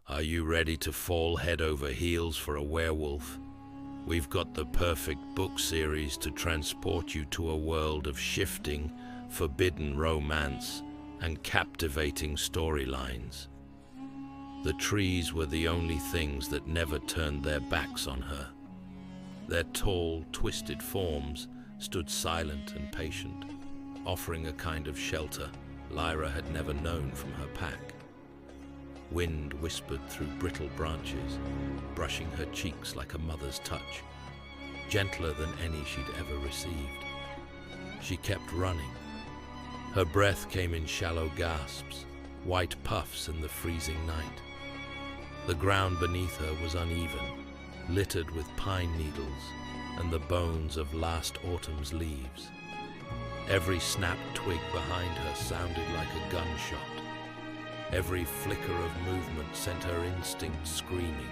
Are you ready to fall head over heels for a werewolf? We've got the perfect book series to transport you to a world of shifting, forbidden romance and captivating storylines. The trees were the only things that never turned their backs on her. Their tall, twisted forms stood silent and patient, offering a kind of shelter Lyra had never known from her pack. Wind whispered through brittle branches, brushing her cheeks like a mother's touch, gentler than any she'd ever received. She kept running. Her breath came in shallow gasps, white puffs in the freezing night. The ground beneath her was uneven, littered with pine needles and the bones of last autumn's leaves. Every snapped twig behind her sounded like a gunshot. Every flicker of movement sent her instinct screaming.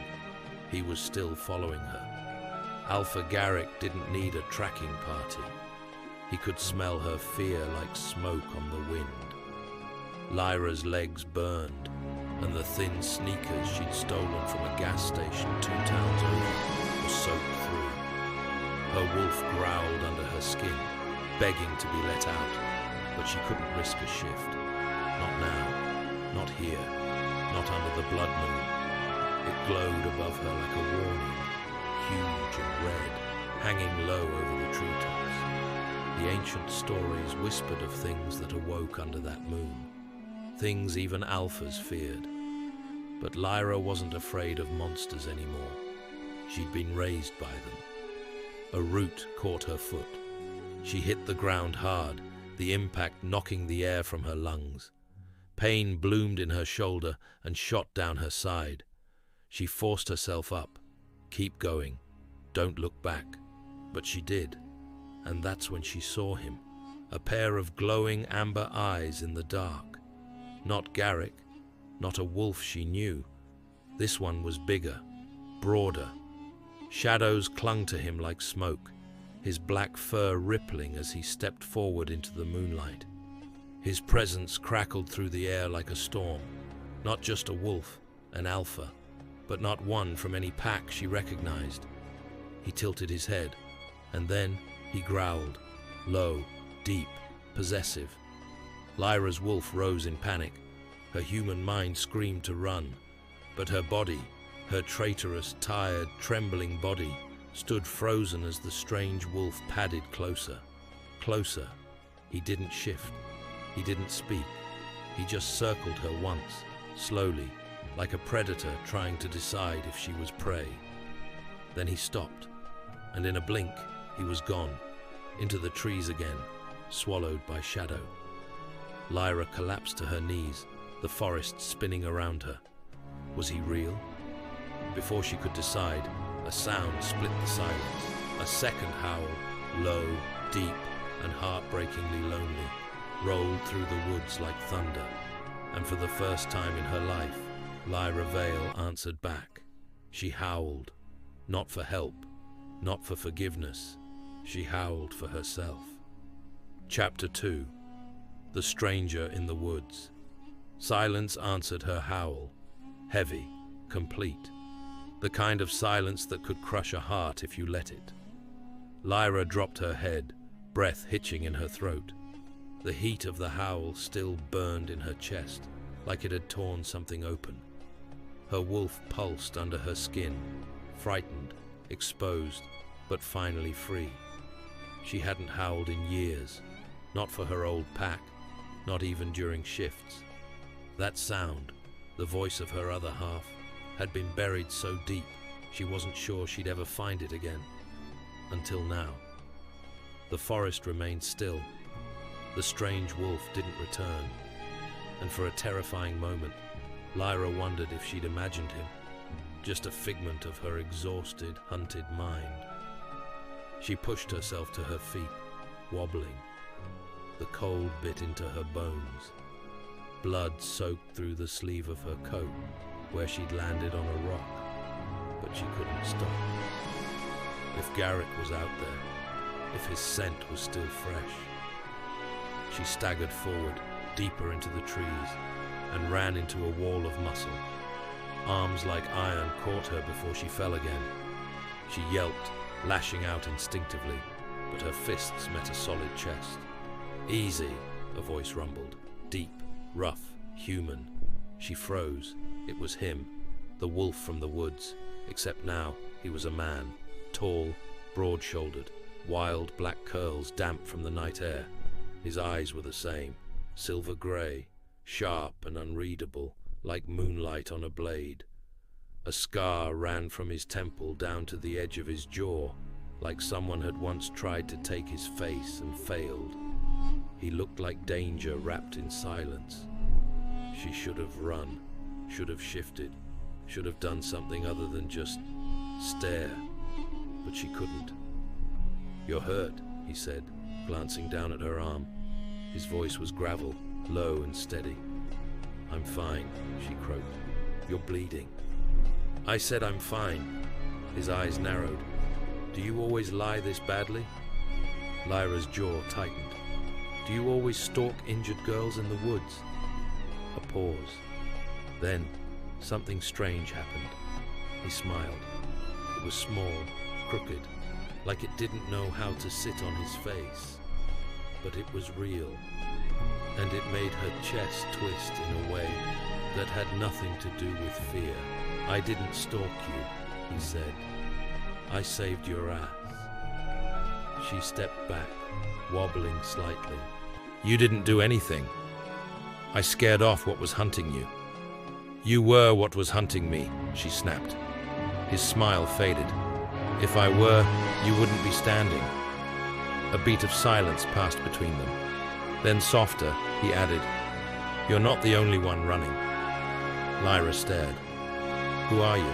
He was still following her. Alpha Garrick didn't need a tracking party. He could smell her fear like smoke on the wind. Lyra's legs burned, and the thin sneakers she'd stolen from a gas station 2 towns over were soaked through. Her wolf growled under her skin, begging to be let out, but she couldn't risk a shift. Not now. Not here, not under the blood moon. It glowed above her like a warning, huge and red, hanging low over the treetops. The ancient stories whispered of things that awoke under that moon, things even alphas feared. But Lyra wasn't afraid of monsters anymore. She'd been raised by them. A root caught her foot. She hit the ground hard, the impact knocking the air from her lungs. Pain bloomed in her shoulder and shot down her side. She forced herself up. Keep going. Don't look back. But she did. And that's when she saw him. A pair of glowing amber eyes in the dark. Not Garrick. Not a wolf she knew. This one was bigger, broader. Shadows clung to him like smoke, his black fur rippling as he stepped forward into the moonlight. His presence crackled through the air like a storm. Not just a wolf, an alpha, but not one from any pack she recognized. He tilted his head, and then he growled, low, deep, possessive. Lyra's wolf rose in panic. Her human mind screamed to run, but her body, her traitorous, tired, trembling body, stood frozen as the strange wolf padded closer. Closer. He didn't shift. He didn't speak. He just circled her once, slowly, like a predator trying to decide if she was prey. Then he stopped, and in a blink, he was gone, into the trees again, swallowed by shadow. Lyra collapsed to her knees, the forest spinning around her. Was he real? Before she could decide, a sound split the silence. A second howl, low, deep, and heartbreakingly lonely, rolled through the woods like thunder, and for the first time in her life, Lyra Vale answered back. She howled, not for help, not for forgiveness. She howled for herself. Chapter 2. The Stranger in the Woods. Silence answered her howl, heavy, complete, the kind of silence that could crush a heart if you let it. Lyra dropped her head, breath hitching in her throat. The heat of the howl still burned in her chest, like it had torn something open. Her wolf pulsed under her skin, frightened, exposed, but finally free. She hadn't howled in years, not for her old pack, not even during shifts. That sound, the voice of her other half, had been buried so deep she wasn't sure she'd ever find it again. Until now. The forest remained still. The strange wolf didn't return, and for a terrifying moment, Lyra wondered if she'd imagined him, just a figment of her exhausted, hunted mind. She pushed herself to her feet, wobbling. The cold bit into her bones. Blood soaked through the sleeve of her coat, where she'd landed on a rock, but she couldn't stop. If Garrick was out there, if his scent was still fresh. She staggered forward, deeper into the trees, and ran into a wall of muscle. Arms like iron caught her before she fell again. She yelped, lashing out instinctively, but her fists met a solid chest. "Easy," a voice rumbled. Deep, rough, human. She froze. It was him, the wolf from the woods, except now he was a man, tall, broad-shouldered, wild black curls damp from the night air. His eyes were the same, silver grey, sharp and unreadable, like moonlight on a blade. A scar ran from his temple down to the edge of his jaw, like someone had once tried to take his face and failed. He looked like danger wrapped in silence. She should have run, should have shifted, should have done something other than just stare, but she couldn't. "You're hurt," he said, glancing down at her arm. His voice was gravel, low and steady. "I'm fine," she croaked. "You're bleeding." "I said I'm fine." His eyes narrowed. "Do you always lie this badly?" Lyra's jaw tightened. "Do you always stalk injured girls in the woods?" A pause. Then something strange happened. He smiled. It was small, crooked, like it didn't know how to sit on his face. But it was real, and it made her chest twist in a way that had nothing to do with fear. "I didn't stalk you," he said. "I saved your ass." She stepped back, wobbling slightly. "You didn't do anything. I scared off what was hunting you." "You were what was hunting me," she snapped. His smile faded. "If I were, you wouldn't be standing." A beat of silence passed between them. Then softer, he added, "You're not the only one running." Lyra stared. "Who are you?"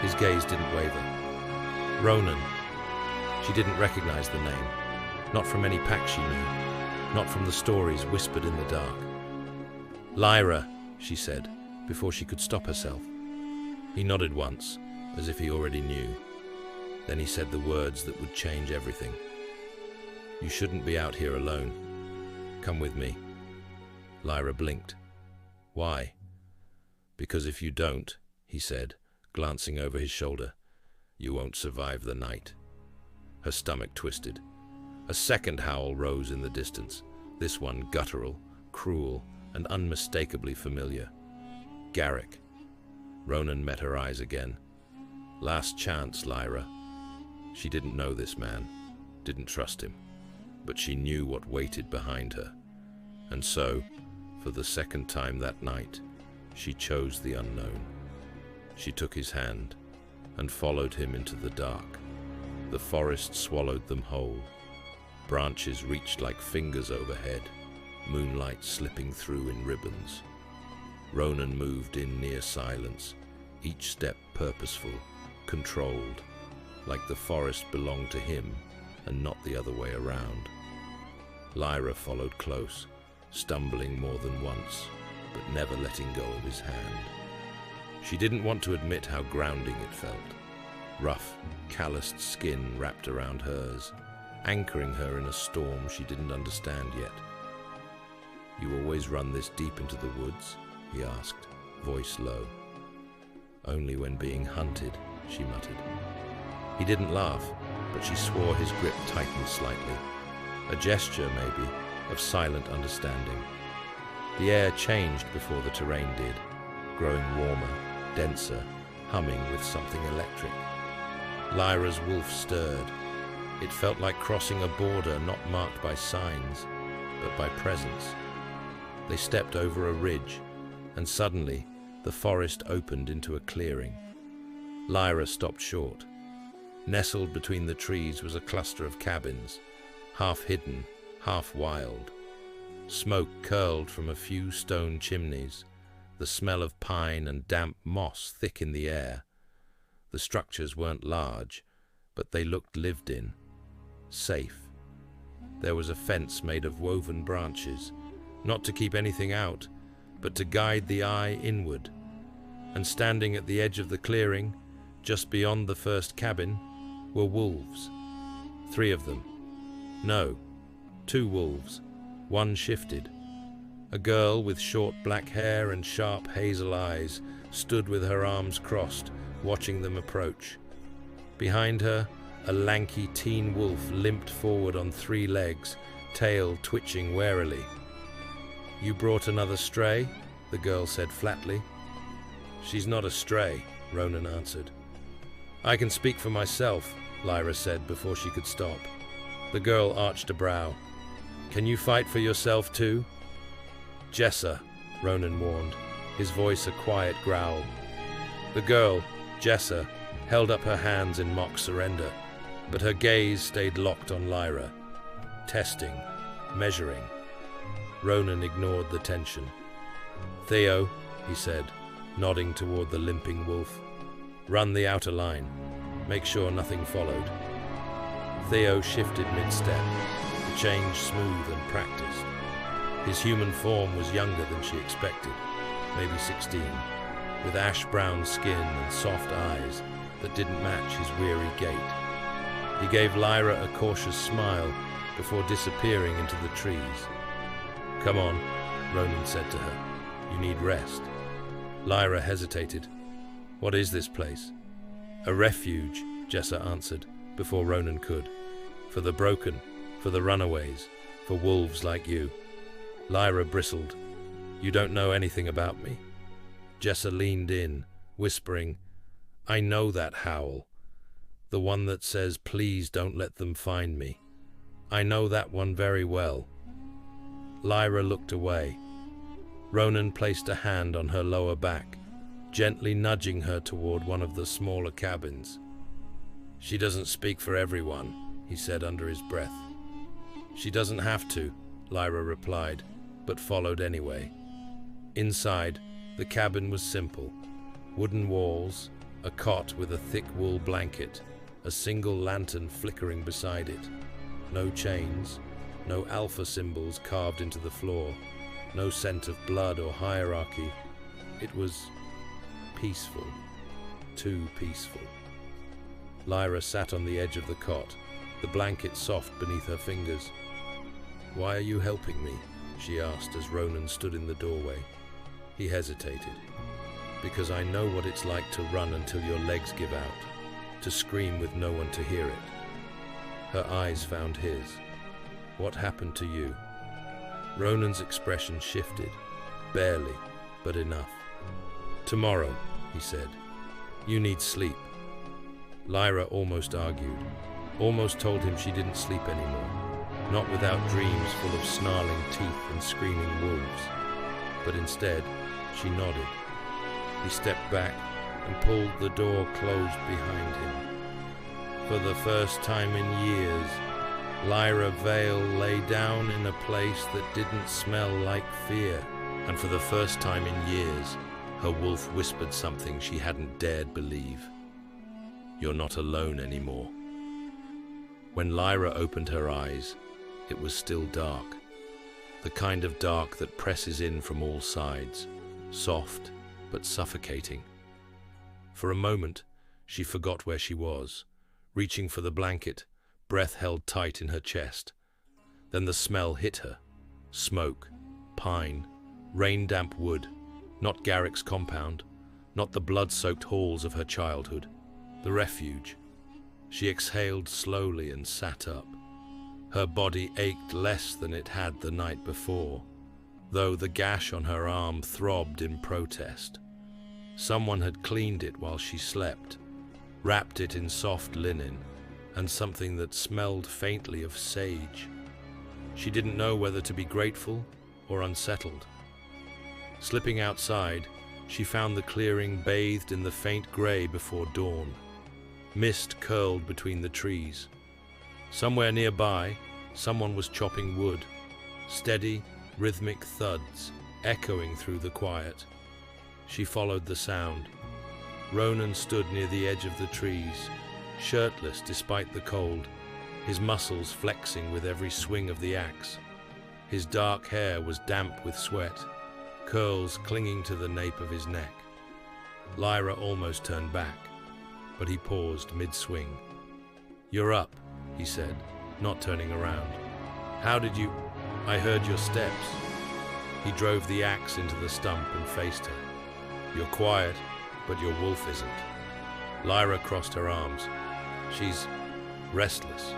His gaze didn't waver. "Ronan." She didn't recognize the name. Not from any pack she knew. Not from the stories whispered in the dark. "Lyra," she said, before she could stop herself. He nodded once, as if he already knew. Then he said the words that would change everything. "You shouldn't be out here alone. Come with me." Lyra blinked. "Why?" "Because if you don't," he said, glancing over his shoulder, "you won't survive the night." Her stomach twisted. A second howl rose in the distance, this one guttural, cruel, and unmistakably familiar. Garrick. Ronan met her eyes again. "Last chance, Lyra." She didn't know this man, didn't trust him, but she knew what waited behind her. And so, for the second time that night, she chose the unknown. She took his hand and followed him into the dark. The forest swallowed them whole. Branches reached like fingers overhead, moonlight slipping through in ribbons. Ronan moved in near silence, each step purposeful, controlled, like the forest belonged to him and not the other way around. Lyra followed close, stumbling more than once, but never letting go of his hand. She didn't want to admit how grounding it felt. Rough, calloused skin wrapped around hers, anchoring her in a storm she didn't understand yet. "You always run this deep into the woods?" he asked, voice low. "Only when being hunted," she muttered. He didn't laugh, but she swore his grip tightened slightly. A gesture, maybe, of silent understanding. The air changed before the terrain did, growing warmer, denser, humming with something electric. Lyra's wolf stirred. It felt like crossing a border not marked by signs, but by presence. They stepped over a ridge, and suddenly the forest opened into a clearing. Lyra stopped short. Nestled between the trees was a cluster of cabins, half hidden, half wild. Smoke curled from a few stone chimneys, the smell of pine and damp moss thick in the air. The structures weren't large, but they looked lived in, safe. There was a fence made of woven branches, not to keep anything out, but to guide the eye inward. And standing at the edge of the clearing, just beyond the first cabin, were wolves. 3 of them. No, 2 wolves. One shifted. A girl with short black hair and sharp hazel eyes stood with her arms crossed, watching them approach. Behind her, a lanky teen wolf limped forward on 3 legs, tail twitching warily. "You brought another stray?" the girl said flatly. "She's not a stray," Ronan answered. "I can speak for myself," Lyra said before she could stop. The girl arched a brow. "Can you fight for yourself too?" "Jessa," Ronan warned, his voice a quiet growl. The girl, Jessa, held up her hands in mock surrender, but her gaze stayed locked on Lyra, testing, measuring. Ronan ignored the tension. "Theo," he said, nodding toward the limping wolf, "run the outer line. Make sure nothing followed." Theo shifted mid-step, the change smooth and practiced. His human form was younger than she expected, maybe 16, with ash-brown skin and soft eyes that didn't match his weary gait. He gave Lyra a cautious smile before disappearing into the trees. "Come on," Ronan said to her. "You need rest." Lyra hesitated. "What is this place?" "A refuge," Jessa answered, before Ronan could. "For the broken, for the runaways, for wolves like you." Lyra bristled. "You don't know anything about me." Jessa leaned in, whispering, "I know that howl. The one that says, 'Please don't let them find me.' I know that one very well." Lyra looked away. Ronan placed a hand on her lower back, gently nudging her toward one of the smaller cabins. "She doesn't speak for everyone," he said under his breath. "She doesn't have to," Lyra replied, but followed anyway. Inside, the cabin was simple. Wooden walls, a cot with a thick wool blanket, a single lantern flickering beside it. No chains, no alpha symbols carved into the floor, no scent of blood or hierarchy. It was peaceful, too peaceful. Lyra sat on the edge of the cot, the blanket soft beneath her fingers. "Why are you helping me?" she asked as Ronan stood in the doorway. He hesitated. "Because I know what it's like to run until your legs give out, to scream with no one to hear it." Her eyes found his. "What happened to you?" Ronan's expression shifted, barely, but enough. "Tomorrow," he said. "You need sleep." Lyra almost argued, almost told him she didn't sleep anymore, not without dreams full of snarling teeth and screaming wolves. But instead, she nodded. He stepped back and pulled the door closed behind him. For the first time in years, Lyra Vale lay down in a place that didn't smell like fear. And for the first time in years, her wolf whispered something she hadn't dared believe. "You're not alone anymore." When Lyra opened her eyes, it was still dark. The kind of dark that presses in from all sides, soft but suffocating. For a moment, she forgot where she was, reaching for the blanket, breath held tight in her chest. Then the smell hit her. Smoke, pine, rain-damp wood, not Garrick's compound, not the blood-soaked halls of her childhood. The refuge. She exhaled slowly and sat up. Her body ached less than it had the night before, though the gash on her arm throbbed in protest. Someone had cleaned it while she slept, wrapped it in soft linen, and something that smelled faintly of sage. She didn't know whether to be grateful or unsettled. Slipping outside, she found the clearing bathed in the faint grey before dawn. Mist curled between the trees. Somewhere nearby, someone was chopping wood. Steady, rhythmic thuds echoing through the quiet. She followed the sound. Ronan stood near the edge of the trees, shirtless despite the cold, his muscles flexing with every swing of the axe. His dark hair was damp with sweat, curls clinging to the nape of his neck. Lyra almost turned back, but he paused mid-swing. "You're up," he said, not turning around. "How did you—" "I heard your steps." He drove the axe into the stump and faced her. You're quiet, but your wolf isn't. Lyra crossed her arms. She's restless.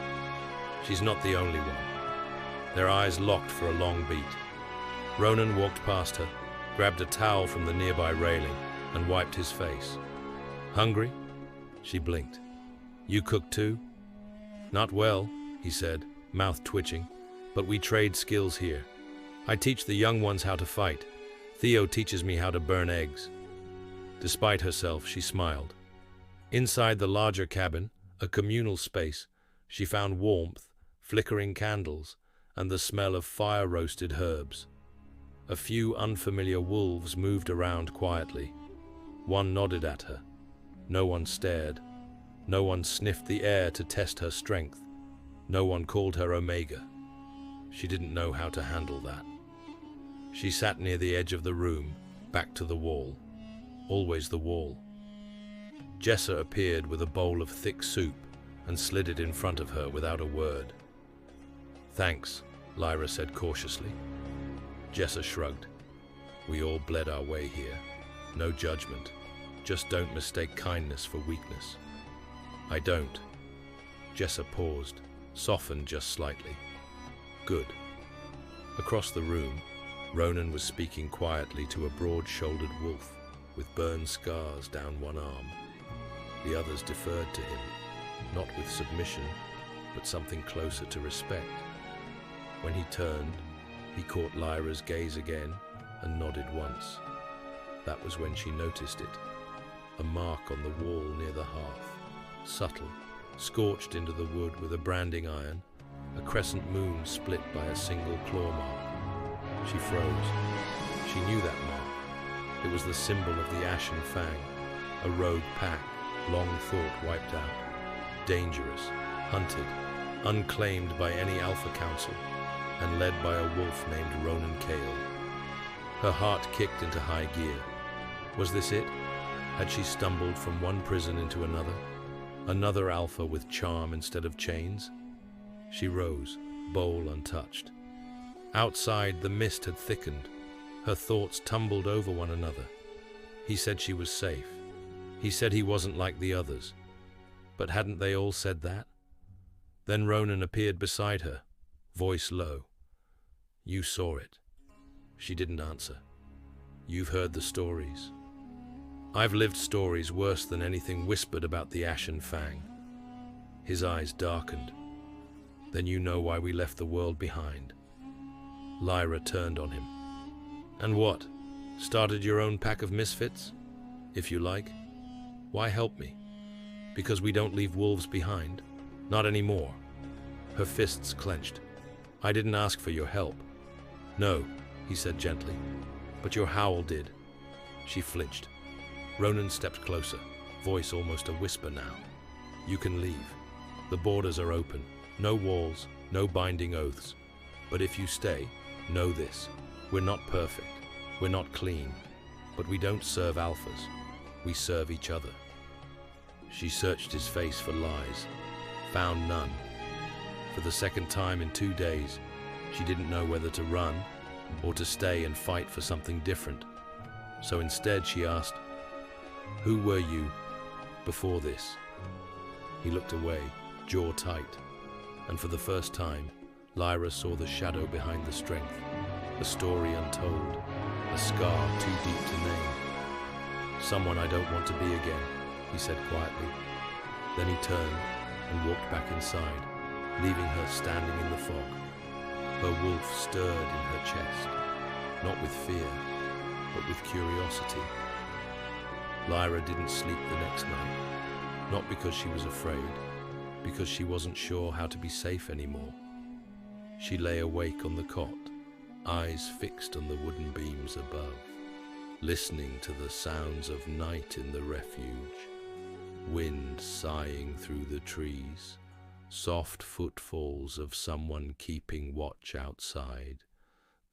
She's not the only one. Their eyes locked for a long beat. Ronan walked past her, grabbed a towel from the nearby railing, and wiped his face. Hungry? She blinked. You cook too? Not well, he said, mouth twitching, but we trade skills here. I teach the young ones how to fight. Theo teaches me how to burn eggs. Despite herself, she smiled. Inside the larger cabin, a communal space, she found warmth, flickering candles, and the smell of fire-roasted herbs. A few unfamiliar wolves moved around quietly. One nodded at her. No one stared. No one sniffed the air to test her strength. No one called her Omega. She didn't know how to handle that. She sat near the edge of the room, back to the wall. Always the wall. Jessa appeared with a bowl of thick soup and slid it in front of her without a word. Thanks, Lyra said cautiously. Jessa shrugged. We all bled our way here. No judgment. Just don't mistake kindness for weakness. I don't. Jessa paused, softened just slightly. Good. Across the room, Ronan was speaking quietly to a broad-shouldered wolf with burned scars down one arm. The others deferred to him, not with submission, but something closer to respect. When he turned, he caught Lyra's gaze again and nodded once. That was when she noticed it. A mark on the wall near the hearth. Subtle, scorched into the wood with a branding iron, a crescent moon split by a single claw mark. She froze. She knew that mark. It was the symbol of the Ashen Fang, a rogue pack, long thought wiped out. Dangerous, hunted, unclaimed by any Alpha Council, and led by a wolf named Ronan Kale. Her heart kicked into high gear. Was this it? Had she stumbled from one prison into another? Another alpha with charm instead of chains? She rose, bowl untouched. Outside, the mist had thickened. Her thoughts tumbled over one another. He said she was safe. He said he wasn't like the others. But hadn't they all said that? Then Ronan appeared beside her, voice low. You saw it. She didn't answer. You've heard the stories. I've lived stories worse than anything whispered about the Ashen Fang. His eyes darkened. Then you know why we left the world behind. Lyra turned on him. And what? Started your own pack of misfits? If you like. Why help me? Because we don't leave wolves behind? Not anymore. Her fists clenched. I didn't ask for your help. No, he said gently. But your howl did. She flinched. Ronan stepped closer, voice almost a whisper now. You can leave. The borders are open. No walls, no binding oaths. But if you stay, know this. We're not perfect. We're not clean. But we don't serve alphas. We serve each other. She searched his face for lies. Found none. For the second time in 2 days, she didn't know whether to run or to stay and fight for something different. So instead she asked, who were you before this? He looked away, jaw tight, and for the first time, Lyra saw the shadow behind the strength, a story untold, a scar too deep to name. Someone I don't want to be again, he said quietly. Then he turned and walked back inside, leaving her standing in the fog. Her wolf stirred in her chest, not with fear, but with curiosity. Lyra didn't sleep the next night, not because she was afraid, because she wasn't sure how to be safe anymore. She lay awake on the cot, eyes fixed on the wooden beams above, listening to the sounds of night in the refuge, wind sighing through the trees, soft footfalls of someone keeping watch outside,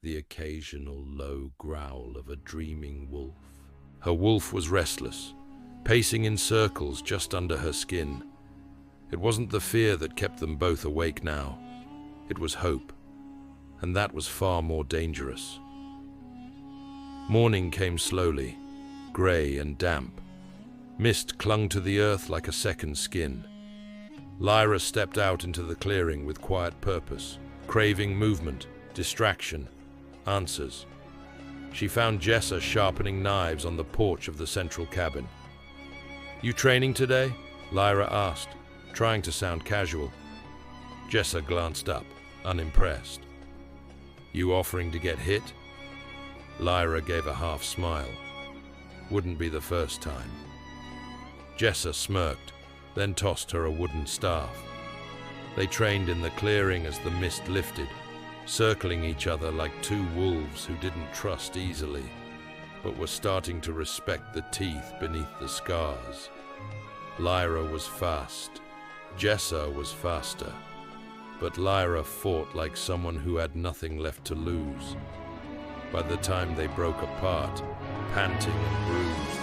the occasional low growl of a dreaming wolf. Her wolf was restless, pacing in circles just under her skin. It wasn't the fear that kept them both awake now. It was hope, and that was far more dangerous. Morning came slowly, grey and damp. Mist clung to the earth like a second skin. Lyra stepped out into the clearing with quiet purpose, craving movement, distraction, answers. She found Jessa sharpening knives on the porch of the central cabin. "You training today?" Lyra asked, trying to sound casual. Jessa glanced up, unimpressed. "You offering to get hit?" Lyra gave a half smile. Wouldn't be the first time. Jessa smirked, then tossed her a wooden staff. They trained in the clearing as the mist lifted, circling each other like two wolves who didn't trust easily, but were starting to respect the teeth beneath the scars. Lyra was fast. Jessa was faster. But Lyra fought like someone who had nothing left to lose. By the time they broke apart, panting and bruised,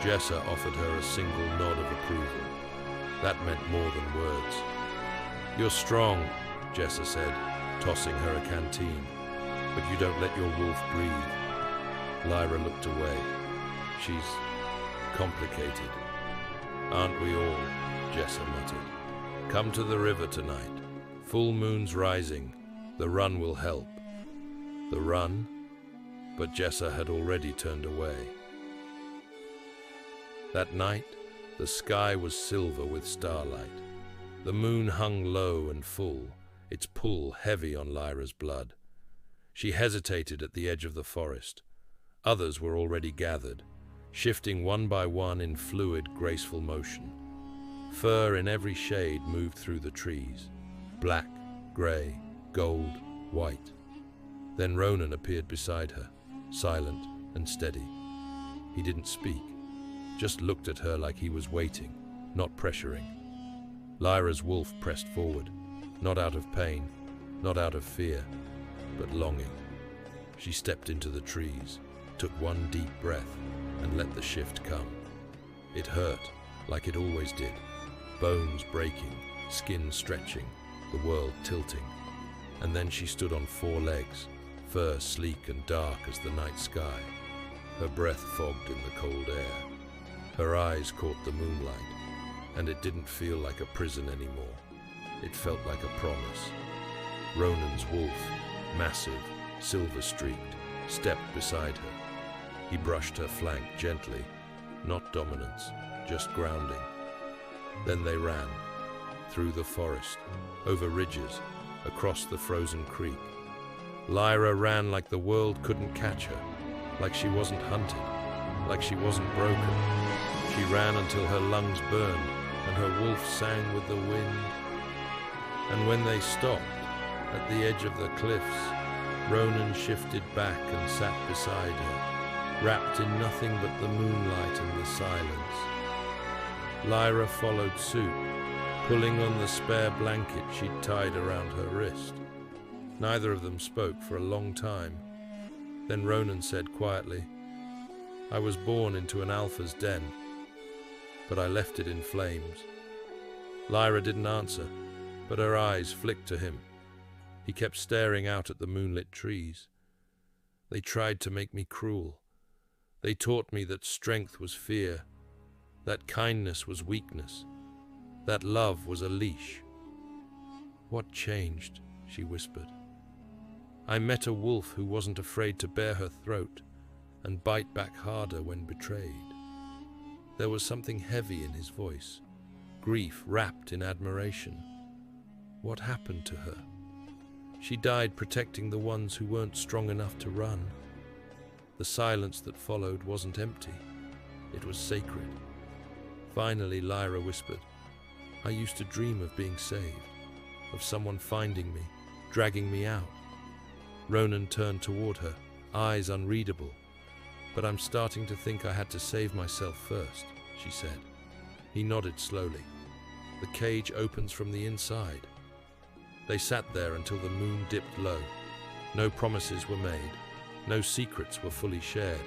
Jessa offered her a single nod of approval. That meant more than words. "You're strong," Jessa said, tossing her a canteen, "but you don't let your wolf breathe." Lyra looked away. "She's complicated." "Aren't we all?" Jessa muttered. "Come to the river tonight. Full moon's rising. The run will help." The run? But Jessa had already turned away. That night, the sky was silver with starlight. The moon hung low and full, its pull heavy on Lyra's blood. She hesitated at the edge of the forest. Others were already gathered, shifting one by one in fluid, graceful motion. Fur in every shade moved through the trees. Black, grey, gold, white. Then Ronan appeared beside her, silent and steady. He didn't speak, just looked at her like he was waiting, not pressuring. Lyra's wolf pressed forward, not out of pain, not out of fear, but longing. She stepped into the trees, took one deep breath, and let the shift come. It hurt, like it always did, bones breaking, skin stretching, the world tilting. And then she stood on four legs, fur sleek and dark as the night sky, her breath fogged in the cold air. Her eyes caught the moonlight, and it didn't feel like a prison anymore. It felt like a promise. Ronan's wolf, massive, silver-streaked, stepped beside her. He brushed her flank gently, not dominance, just grounding. Then they ran, through the forest, over ridges, across the frozen creek. Lyra ran like the world couldn't catch her, like she wasn't hunted, like she wasn't broken. She ran until her lungs burned and her wolf sang with the wind. And when they stopped, at the edge of the cliffs, Ronan shifted back and sat beside her, wrapped in nothing but the moonlight and the silence. Lyra followed suit, pulling on the spare blanket she'd tied around her wrist. Neither of them spoke for a long time. Then Ronan said quietly, "I was born into an alpha's den, but I left it in flames." Lyra didn't answer, but her eyes flicked to him. He kept staring out at the moonlit trees. "They tried to make me cruel. They taught me that strength was fear, that kindness was weakness, that love was a leash." "What changed?" she whispered. "I met a wolf who wasn't afraid to bare her throat and bite back harder when betrayed." There was something heavy in his voice, grief wrapped in admiration. What happened to her? She died protecting the ones who weren't strong enough to run. The silence that followed wasn't empty. It was sacred. Finally, Lyra whispered, "I used to dream of being saved, of someone finding me, dragging me out." Ronan turned toward her, eyes unreadable. "But I'm starting to think I had to save myself first," she said. He nodded slowly. "The cage opens from the inside." They sat there until the moon dipped low. No promises were made, no secrets were fully shared,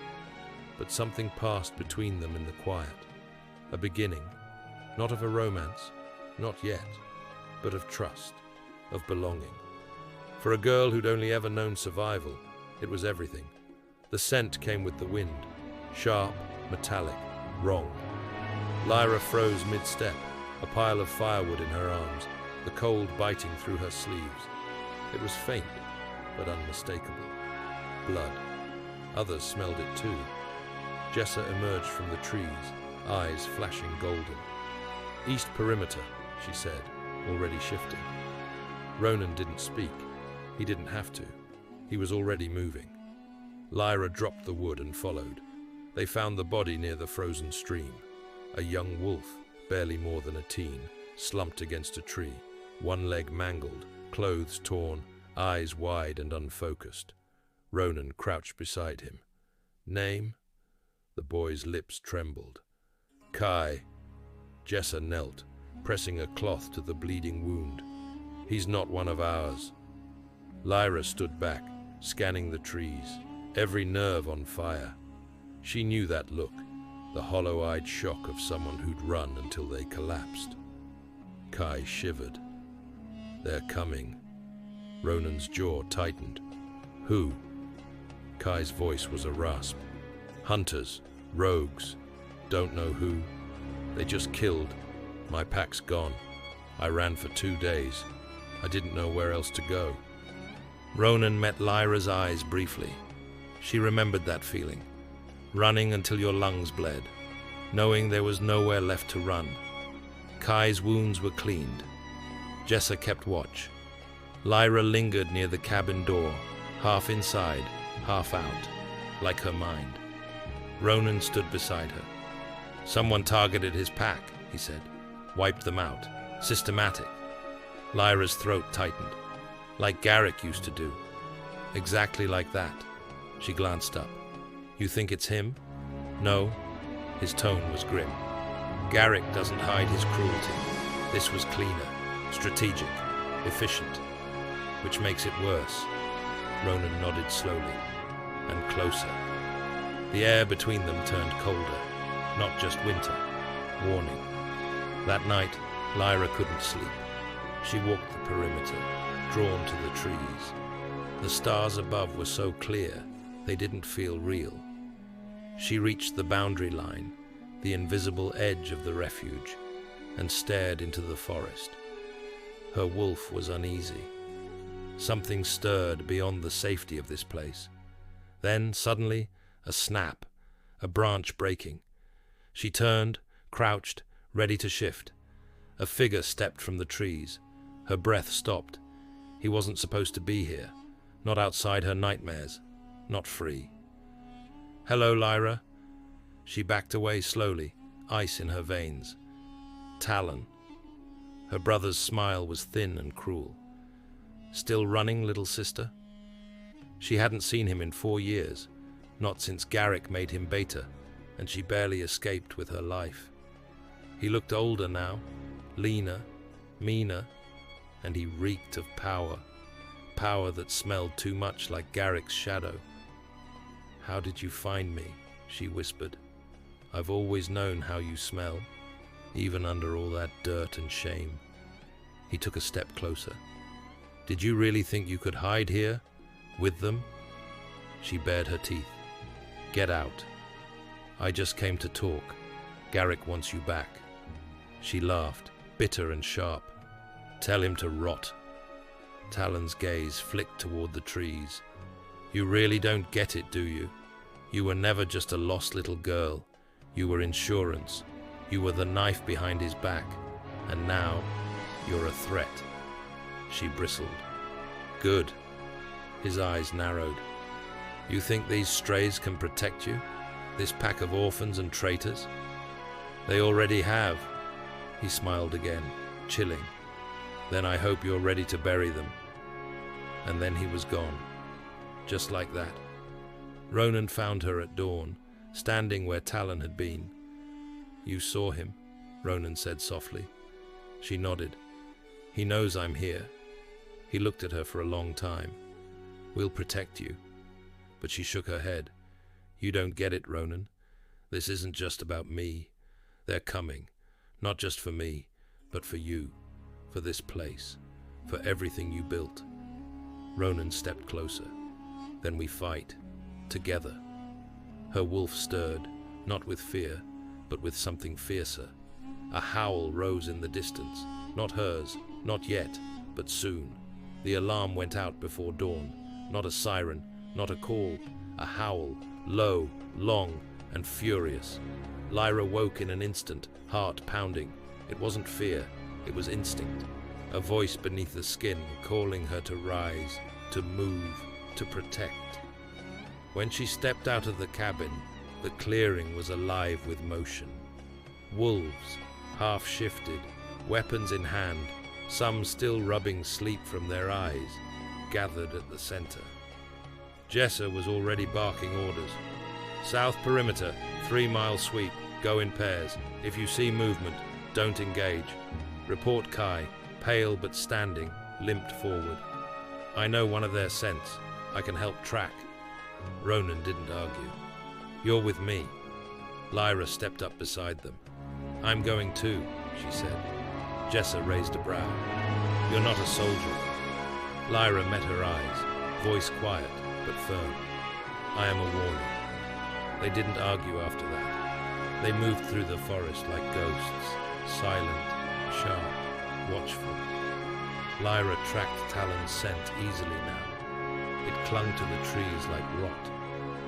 but something passed between them in the quiet. A beginning, not of a romance, not yet, but of trust, of belonging. For a girl who'd only ever known survival, it was everything. The scent came with the wind, sharp, metallic, wrong. Lyra froze mid-step, a pile of firewood in her arms, the cold biting through her sleeves. It was faint, but unmistakable. Blood. Others smelled it too. Jessa emerged from the trees, eyes flashing golden. "East perimeter," she said, already shifting. Ronan didn't speak. He didn't have to. He was already moving. Lyra dropped the wood and followed. They found the body near the frozen stream. A young wolf, barely more than a teen, slumped against a tree, one leg mangled, clothes torn, eyes wide and unfocused. Ronan crouched beside him. "Name?" The boy's lips trembled. "Kai." Jessa knelt, pressing a cloth to the bleeding wound. "He's not one of ours." Lyra stood back, scanning the trees, every nerve on fire. She knew that look, the hollow-eyed shock of someone who'd run until they collapsed. Kai shivered. "They're coming." Ronan's jaw tightened. "Who?" Kai's voice was a rasp. "Hunters, rogues, don't know who. They just killed. My pack's gone. I ran for 2 days. I didn't know where else to go." Ronan met Lyra's eyes briefly. She remembered that feeling. Running until your lungs bled, knowing there was nowhere left to run. Kai's wounds were cleaned. Jessa kept watch. Lyra lingered near the cabin door, half inside, half out, like her mind. Ronan stood beside her. "Someone targeted his pack," he said. "Wiped them out. Systematic." Lyra's throat tightened. "Like Garrick used to do." "Exactly like that." She glanced up. "You think it's him?" "No." His tone was grim. "Garrick doesn't hide his cruelty. This was cleaner, strategic, efficient. Which makes it worse." Ronan nodded slowly, and closer. The air between them turned colder, not just winter, warning. That night, Lyra couldn't sleep. She walked the perimeter, drawn to the trees. The stars above were so clear, they didn't feel real. She reached the boundary line, the invisible edge of the refuge, and stared into the forest. Her wolf was uneasy. Something stirred beyond the safety of this place. Then, suddenly, a snap, a branch breaking. She turned, crouched, ready to shift. A figure stepped from the trees. Her breath stopped. He wasn't supposed to be here, not outside her nightmares, not free. "Hello, Lyra." She backed away slowly, ice in her veins. Talon. Her brother's smile was thin and cruel. "Still running, little sister?" She hadn't seen him in 4 years, not since Garrick made him beta, and she barely escaped with her life. He looked older now, leaner, meaner, and he reeked of power. Power that smelled too much like Garrick's shadow. "How did you find me?" she whispered. "I've always known how you smell, even under all that dirt and shame." He took a step closer. "Did you really think you could hide here? With them?" She bared her teeth. "Get out. I just came to talk. Garrick wants you back." She laughed, bitter and sharp. "Tell him to rot." Talon's gaze flicked toward the trees. "You really don't get it, do you? You were never just a lost little girl. You were insurance. You were the knife behind his back. And now, you're a threat." She bristled. "Good." His eyes narrowed. "You think these strays can protect you? This pack of orphans and traitors?" "They already have." He smiled again, chilling. "Then I hope you're ready to bury them." And then he was gone. Just like that. Ronan found her at dawn, standing where Talon had been. "You saw him," Ronan said softly. She nodded. "He knows I'm here." He looked at her for a long time. "We'll protect you." But she shook her head. "You don't get it, Ronan. This isn't just about me. They're coming. Not just for me, but for you. For this place. For everything you built." Ronan stepped closer. "Then we fight. Together." Her wolf stirred, not with fear, but with something fiercer. A howl rose in the distance, not hers, not yet, but soon. The alarm went out before dawn, not a siren, not a call, a howl, low, long, and furious. Lyra woke in an instant, heart pounding. It wasn't fear, it was instinct. A voice beneath the skin calling her to rise, to move, to protect. When she stepped out of the cabin, the clearing was alive with motion. Wolves, half shifted, weapons in hand, some still rubbing sleep from their eyes, gathered at the center. Jessa was already barking orders. South perimeter, 3-mile sweep, go in pairs. If you see movement, don't engage. Report Kai, pale but standing, limped forward. I know one of their scents. I can help track. Ronan didn't argue. You're with me. Lyra stepped up beside them. I'm going too, she said. Jessa raised a brow. You're not a soldier. Lyra met her eyes, voice quiet but firm. I am a warning. They didn't argue after that. They moved through the forest like ghosts, silent, sharp, watchful. Lyra tracked Talon's scent easily now. It clung to the trees like rot,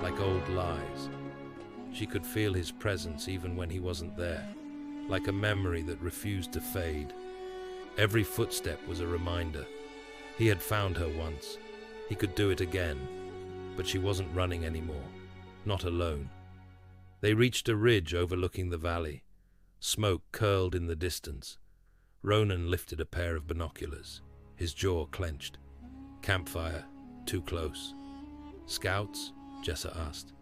like old lies. She could feel his presence even when he wasn't there, like a memory that refused to fade. Every footstep was a reminder. He had found her once. He could do it again. But she wasn't running anymore, not alone. They reached a ridge overlooking the valley. Smoke curled in the distance. Ronan lifted a pair of binoculars, his jaw clenched. Campfire, too close. Scouts? Jessa asked.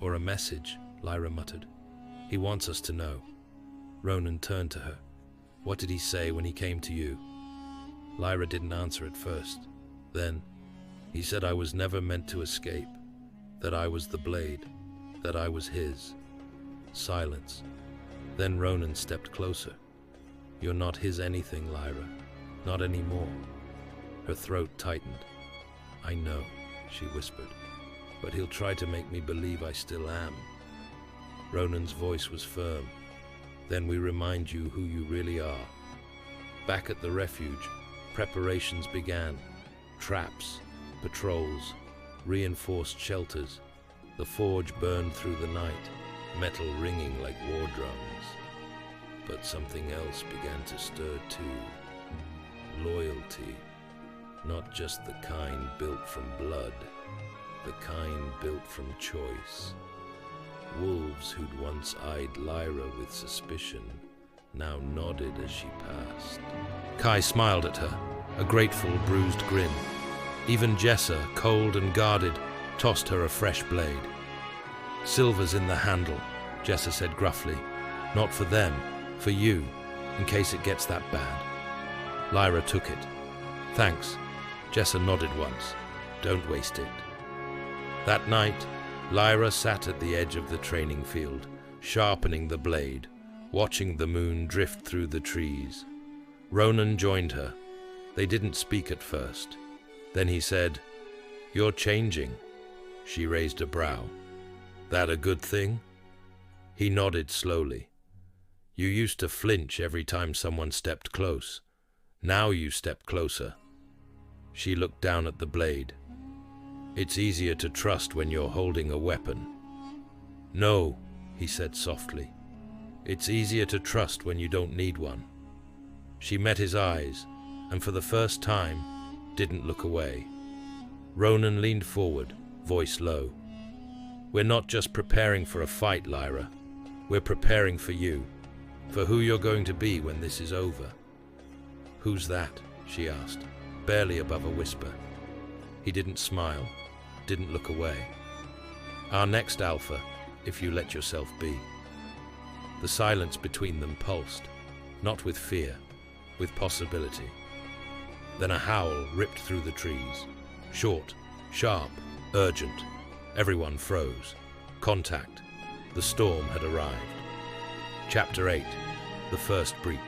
Or a message, Lyra muttered. He wants us to know. Ronan turned to her. What did he say when he came to you? Lyra didn't answer at first. Then, he said I was never meant to escape, that I was the blade, that I was his. Silence. Then Ronan stepped closer. You're not his anything, Lyra. Not anymore. Her throat tightened. I know, she whispered, but he'll try to make me believe I still am. Ronan's voice was firm. Then we remind you who you really are. Back at the refuge, preparations began. Traps, patrols, reinforced shelters. The forge burned through the night, metal ringing like war drums. But something else began to stir too. Loyalty. Not just the kind built from blood, the kind built from choice. Wolves who'd once eyed Lyra with suspicion now nodded as she passed. Kai smiled at her, a grateful, bruised grin. Even Jessa, cold and guarded, tossed her a fresh blade. Silver's in the handle, Jessa said gruffly. Not for them, for you, in case it gets that bad. Lyra took it. Thanks. Jessa nodded once. Don't waste it. That night, Lyra sat at the edge of the training field, sharpening the blade, watching the moon drift through the trees. Ronan joined her. They didn't speak at first. Then he said, You're changing. She raised a brow. That a good thing? He nodded slowly. You used to flinch every time someone stepped close. Now you step closer. She looked down at the blade. It's easier to trust when you're holding a weapon. No, he said softly. It's easier to trust when you don't need one. She met his eyes, and for the first time, didn't look away. Ronan leaned forward, voice low. We're not just preparing for a fight, Lyra. We're preparing for you, for who you're going to be when this is over. Who's that? She asked, barely above a whisper. He didn't smile, didn't look away. Our next alpha, if you let yourself be. The silence between them pulsed, not with fear, with possibility. Then a howl ripped through the trees. Short, sharp, urgent. Everyone froze. Contact. The storm had arrived. Chapter 8. The First Breach.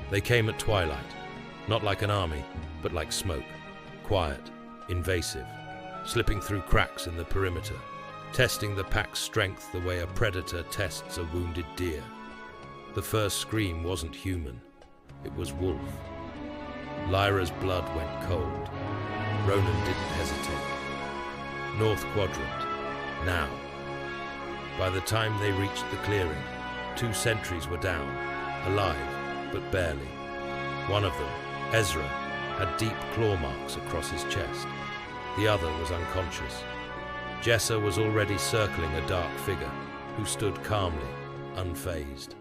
They came at twilight, not like an army, but like smoke. Quiet, invasive, slipping through cracks in the perimeter. testing the pack's strength the way a predator tests a wounded deer. The first scream wasn't human, it was wolf. Lyra's blood went cold. Ronan didn't hesitate. North quadrant, now. By the time they reached the clearing, 2 sentries were down, alive, but barely. One of them, Ezra, had deep claw marks across his chest. The other was unconscious. Jessa was already circling a dark figure, who stood calmly, unfazed.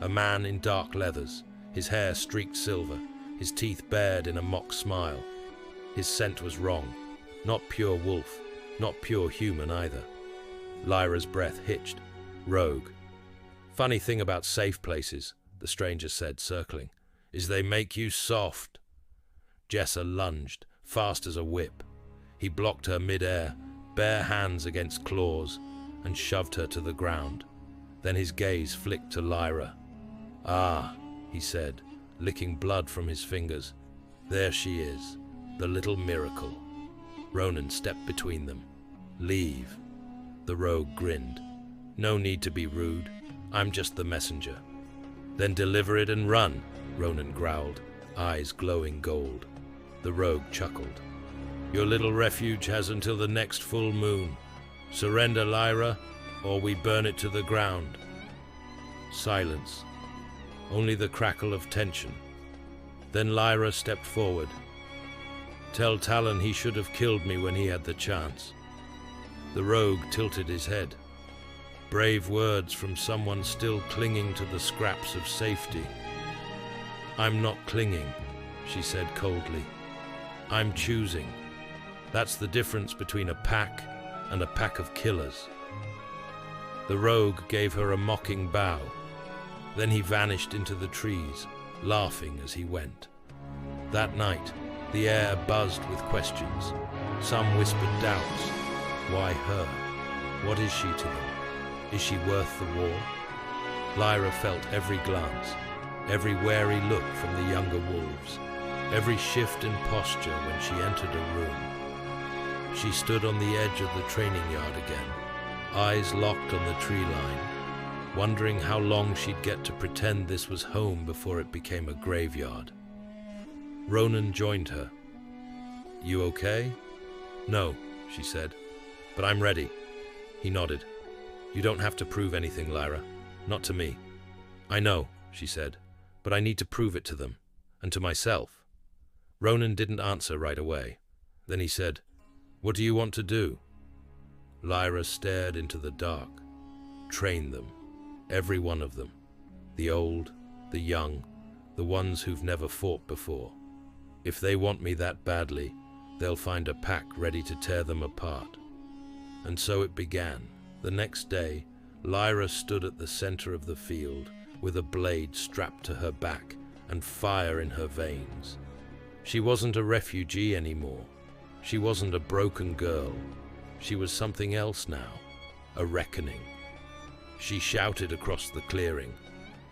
A man in dark leathers, his hair streaked silver, his teeth bared in a mock smile. His scent was wrong, not pure wolf, not pure human either. Lyra's breath hitched. Rogue. Funny thing about safe places, the stranger said, circling, is they make you soft. Jessa lunged, fast as a whip. He blocked her mid-air, bare hands against claws, and shoved her to the ground. Then his gaze flicked to Lyra. Ah, he said, licking blood from his fingers. There she is, the little miracle. Ronan stepped between them. Leave. The rogue grinned. No need to be rude. I'm just the messenger. Then deliver it and run, Ronan growled, eyes glowing gold. The rogue chuckled. Your little refuge has until the next full moon. Surrender, Lyra, or we burn it to the ground. Silence. Only the crackle of tension. Then Lyra stepped forward. Tell Talon he should have killed me when he had the chance. The rogue tilted his head. Brave words from someone still clinging to the scraps of safety. I'm not clinging, she said coldly. I'm choosing. That's the difference between a pack and a pack of killers. The rogue gave her a mocking bow. Then he vanished into the trees, laughing as he went. That night, the air buzzed with questions. Some whispered doubts. Why her? What is she to them? Is she worth the war? Lyra felt every glance, every wary look from the younger wolves, every shift in posture when she entered a room. She stood on the edge of the training yard again, eyes locked on the tree line, wondering how long she'd get to pretend this was home before it became a graveyard. Ronan joined her. You okay? No, she said, but I'm ready. He nodded. You don't have to prove anything, Lyra. Not to me. I know, she said, but I need to prove it to them, and to myself. Ronan didn't answer right away. Then he said, What do you want to do? Lyra stared into the dark. Train them. Every one of them. The old, the young, the ones who've never fought before. If they want me that badly, they'll find a pack ready to tear them apart. And so it began. The next day, Lyra stood at the center of the field with a blade strapped to her back and fire in her veins. She wasn't a refugee anymore. She wasn't a broken girl. She was something else now, a reckoning. She shouted across the clearing,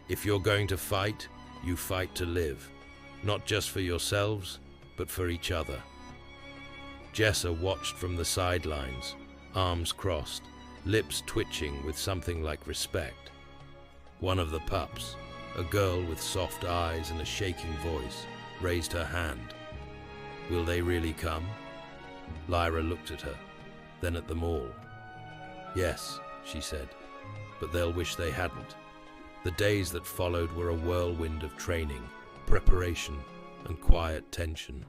If you're going to fight, you fight to live, not just for yourselves, but for each other. Jessa watched from the sidelines, arms crossed, lips twitching with something like respect. One of the pups, a girl with soft eyes and a shaking voice, raised her hand. Will they really come? Lyra looked at her, then at them all. Yes, she said, but they'll wish they hadn't. The days that followed were a whirlwind of training, preparation, and quiet tension.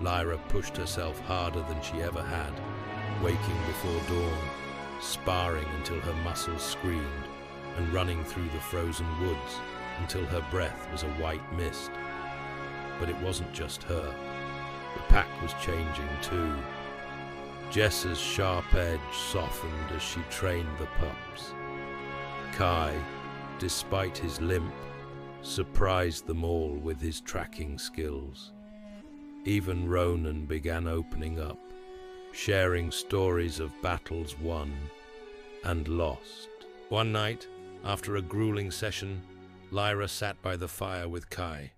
Lyra pushed herself harder than she ever had, waking before dawn, sparring until her muscles screamed, and running through the frozen woods until her breath was a white mist. But it wasn't just her. The pack was changing too. Jessa's sharp edge softened as she trained the pups. Kai, despite his limp, surprised them all with his tracking skills. Even Ronan began opening up, sharing stories of battles won and lost. One night, after a grueling session, Lyra sat by the fire with Kai.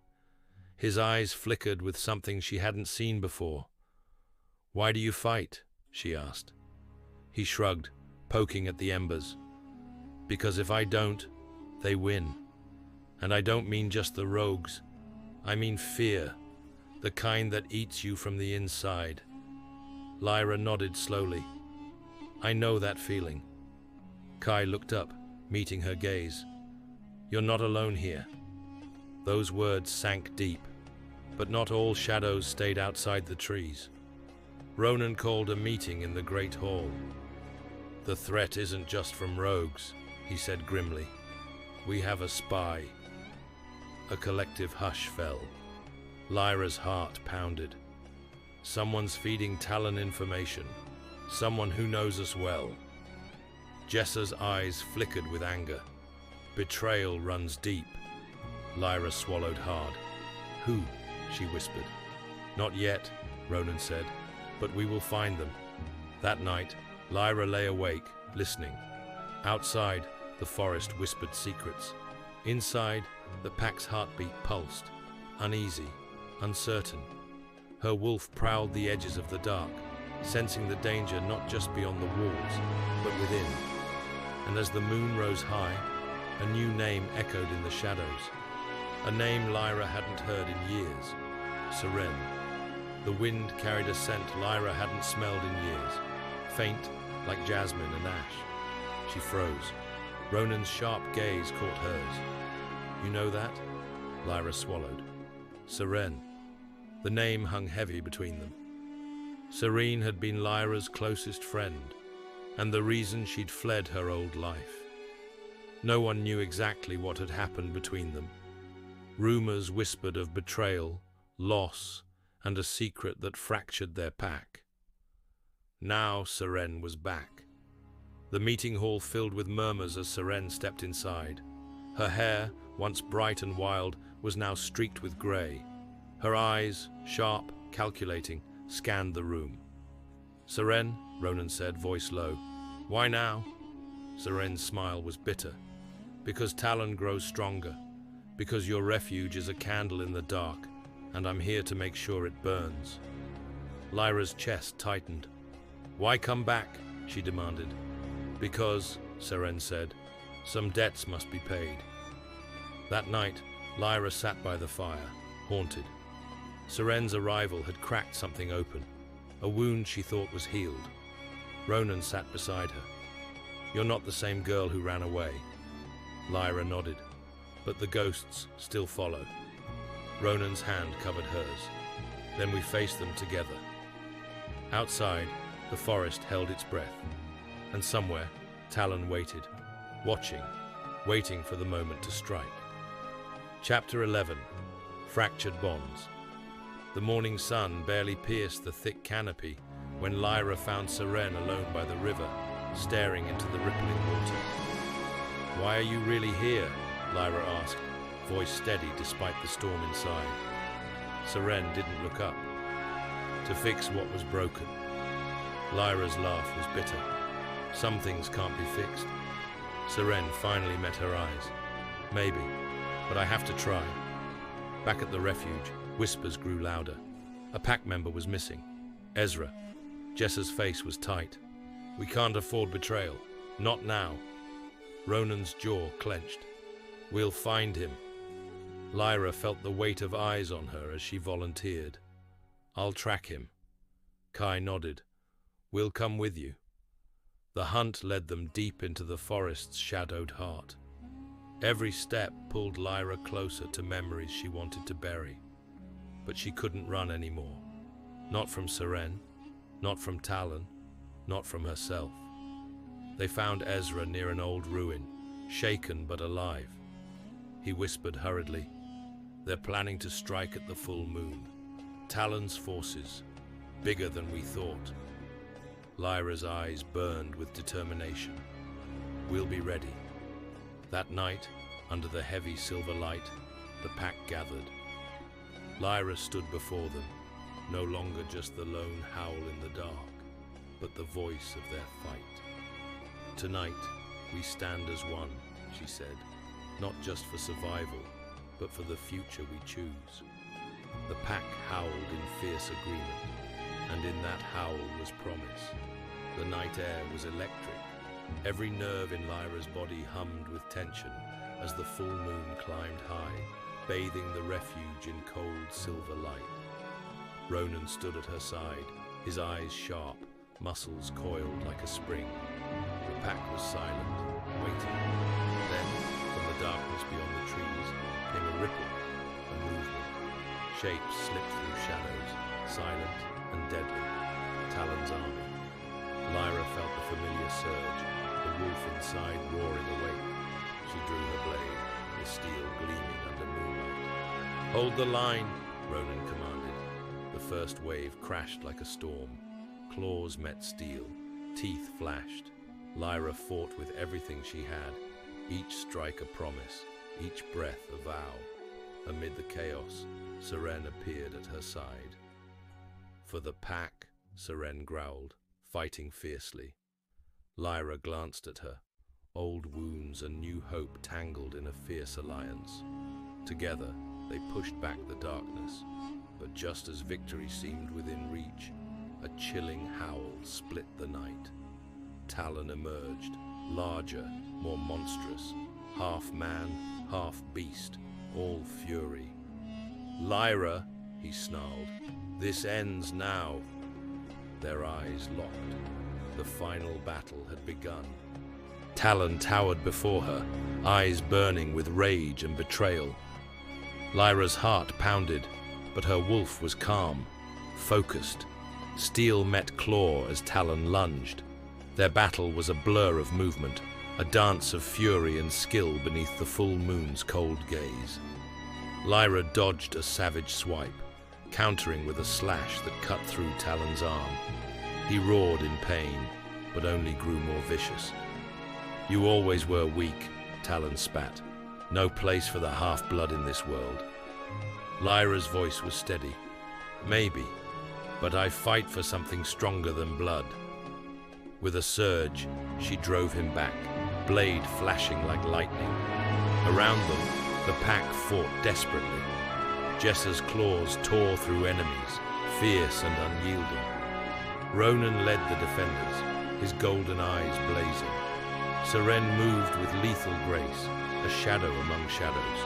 His eyes flickered with something she hadn't seen before. Why do you fight? She asked. He shrugged, poking at the embers. Because if I don't, they win. And I don't mean just the rogues. I mean fear, the kind that eats you from the inside. Lyra nodded slowly. I know that feeling. Kai looked up, meeting her gaze. You're not alone here. Those words sank deep, but not all shadows stayed outside the trees. Ronan called a meeting in the great hall. The threat isn't just from rogues, he said grimly. We have a spy. A collective hush fell. Lyra's heart pounded. Someone's feeding Talon information. Someone who knows us well. Jessa's eyes flickered with anger. Betrayal runs deep. Lyra swallowed hard. Who? She whispered. Not yet, Ronan said, but we will find them. That night, Lyra lay awake, listening. Outside, the forest whispered secrets. Inside, the pack's heartbeat pulsed, uneasy, uncertain. Her wolf prowled the edges of the dark, sensing the danger not just beyond the walls, but within. And as the moon rose high, a new name echoed in the shadows. A name Lyra hadn't heard in years. Seren. The wind carried a scent Lyra hadn't smelled in years, faint like jasmine and ash. She froze. Ronan's sharp gaze caught hers. You know that? Lyra swallowed. Seren. The name hung heavy between them. Serene had been Lyra's closest friend, and the reason she'd fled her old life. No one knew exactly what had happened between them. Rumors whispered of betrayal, loss, and a secret that fractured their pack. Now Seren was back. The meeting hall filled with murmurs as Seren stepped inside. Her hair, once bright and wild, was now streaked with grey. Her eyes, sharp, calculating, scanned the room. Seren, Ronan said, voice low. Why now? Seren's smile was bitter. Because Talon grows stronger. Because your refuge is a candle in the dark, and I'm here to make sure it burns. Lyra's chest tightened. Why come back? She demanded. Because, Seren said, some debts must be paid. That night, Lyra sat by the fire, haunted. Seren's arrival had cracked something open, a wound she thought was healed. Ronan sat beside her. You're not the same girl who ran away. Lyra nodded, but the ghosts still follow. Ronan's hand covered hers. Then we faced them together. Outside, the forest held its breath, and somewhere, Talon waited, waiting for the moment to strike. Chapter 11. Fractured Bonds. The morning sun barely pierced the thick canopy when Lyra found Seren alone by the river, staring into the rippling water. Why are you really here? Lyra asked, voice steady despite the storm inside. Seren didn't look up. To fix what was broken. Lyra's laugh was bitter. Some things can't be fixed. Seren finally met her eyes. Maybe, but I have to try. Back at the refuge, whispers grew louder. A pack member was missing. Ezra. Jessa's face was tight. We can't afford betrayal. Not now. Ronan's jaw clenched. We'll find him. Lyra felt the weight of eyes on her as she volunteered. I'll track him. Kai nodded. We'll come with you. The hunt led them deep into the forest's shadowed heart. Every step pulled Lyra closer to memories she wanted to bury. But she couldn't run anymore. Not from Seren, not from Talon, not from herself. They found Ezra near an old ruin, shaken but alive. He whispered hurriedly, they're planning to strike at the full moon. Talon's forces, bigger than we thought. Lyra's eyes burned with determination. We'll be ready. That night, under the heavy silver light, the pack gathered. Lyra stood before them, no longer just the lone howl in the dark, but the voice of their fight. Tonight, we stand as one, she said, not just for survival, but for the future we choose. The pack howled in fierce agreement, and in that howl was promise. The night air was electric. Every nerve in Lyra's body hummed with tension as the full moon climbed high, bathing the refuge in cold silver light. Ronan stood at her side, his eyes sharp, muscles coiled like a spring. The pack was silent, waiting. Then, from the darkness beyond the trees, came a ripple, a movement. Shapes slipped through shadows, silent and deadly. Talon's army. Lyra felt the familiar surge, the wolf inside roaring awake. She drew her blade, the steel gleaming under moonlight. "Hold the line," Ronan commanded. The first wave crashed like a storm. Claws met steel, teeth flashed. Lyra fought with everything she had, each strike a promise, each breath a vow. Amid the chaos, Seren appeared at her side. "For the pack," Seren growled, fighting fiercely. Lyra glanced at her, old wounds and new hope tangled in a fierce alliance. Together, they pushed back the darkness, but just as victory seemed within reach, a chilling howl split the night. Talon emerged, larger, more monstrous, half man, half beast, all fury. "Lyra," he snarled, "this ends now." Their eyes locked. The final battle had begun. Talon towered before her, eyes burning with rage and betrayal. Lyra's heart pounded, but her wolf was calm, focused. Steel met claw as Talon lunged. Their battle was a blur of movement, a dance of fury and skill beneath the full moon's cold gaze. Lyra dodged a savage swipe, countering with a slash that cut through Talon's arm. He roared in pain, but only grew more vicious. "You always were weak," Talon spat. "No place for the half-blood in this world." Lyra's voice was steady. "Maybe, but I fight for something stronger than blood." With a surge, she drove him back, blade flashing like lightning. Around them, the pack fought desperately. Jessa's claws tore through enemies, fierce and unyielding. Ronan led the defenders, his golden eyes blazing. Seren moved with lethal grace, a shadow among shadows.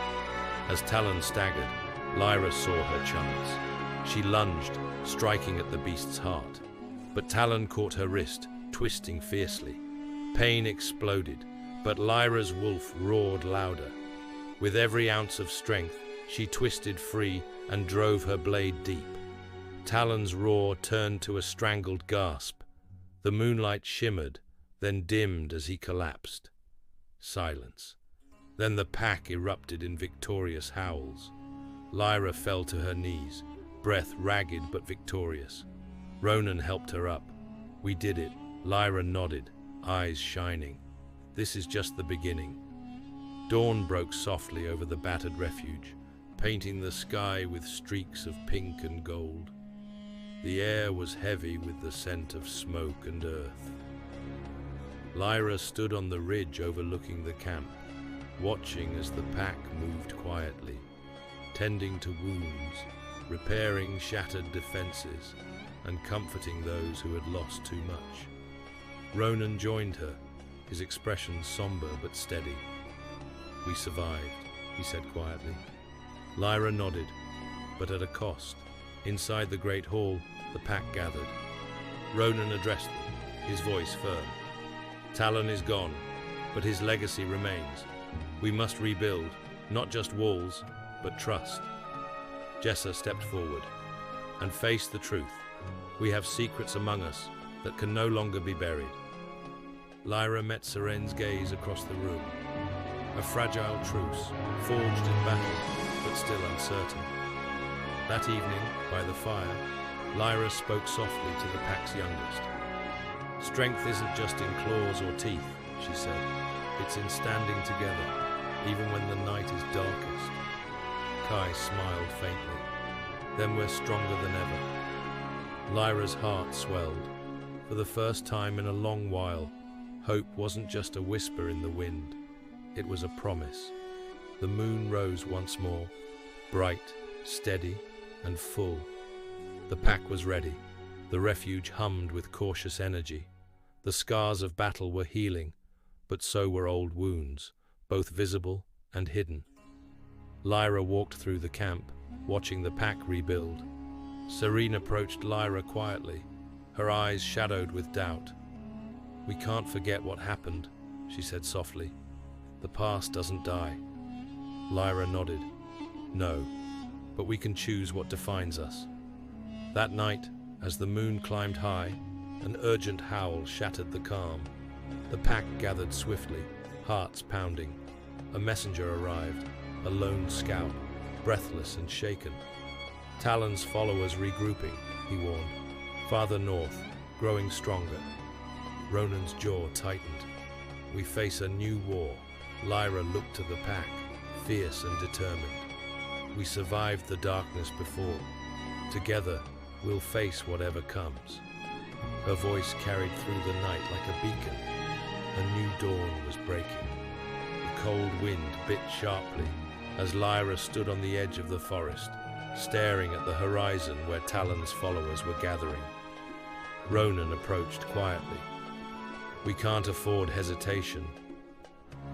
As Talon staggered, Lyra saw her chance. She lunged, striking at the beast's heart. But Talon caught her wrist, twisting fiercely. Pain exploded, but Lyra's wolf roared louder. With every ounce of strength, she twisted free and drove her blade deep. Talon's roar turned to a strangled gasp. The moonlight shimmered, then dimmed as he collapsed. Silence. Then the pack erupted in victorious howls. Lyra fell to her knees, breath ragged but victorious. Ronan helped her up. "We did it." Lyra nodded, eyes shining. "This is just the beginning." Dawn broke softly over the battered refuge, painting the sky with streaks of pink and gold. The air was heavy with the scent of smoke and earth. Lyra stood on the ridge overlooking the camp, watching as the pack moved quietly, tending to wounds, repairing shattered defenses, and comforting those who had lost too much. Ronan joined her, his expression somber but steady. "We survived," he said quietly. Lyra nodded, but at a cost. Inside the great hall, the pack gathered. Ronan addressed them, his voice firm. "Talon is gone, but his legacy remains. We must rebuild, not just walls, but trust." Jessa stepped forward and faced the truth. "We have secrets among us that can no longer be buried." Lyra met Seren's gaze across the room. A fragile truce, forged in battle, but still uncertain. That evening, by the fire, Lyra spoke softly to the pack's youngest. "Strength isn't just in claws or teeth," she said. "It's in standing together, even when the night is darkest." Kai smiled faintly. "Then we're stronger than ever." Lyra's heart swelled. For the first time in a long while, hope wasn't just a whisper in the wind. It was a promise. The moon rose once more, bright, steady, and full. The pack was ready. The refuge hummed with cautious energy. The scars of battle were healing, but so were old wounds, both visible and hidden. Lyra walked through the camp, watching the pack rebuild. Serene approached Lyra quietly, her eyes shadowed with doubt. "We can't forget what happened," she said softly. "The past doesn't die." Lyra nodded. "No, but we can choose what defines us." That night, as the moon climbed high, an urgent howl shattered the calm. The pack gathered swiftly, hearts pounding. A messenger arrived, a lone scout, breathless and shaken. "Talon's followers regrouping," he warned. "Farther north, growing stronger." Ronan's jaw tightened. "We face a new war." Lyra looked to the pack, fierce and determined. "We survived the darkness before. Together, we'll face whatever comes." Her voice carried through the night like a beacon. A new dawn was breaking. The cold wind bit sharply as Lyra stood on the edge of the forest, staring at the horizon where Talon's followers were gathering. Ronan approached quietly. "We can't afford hesitation."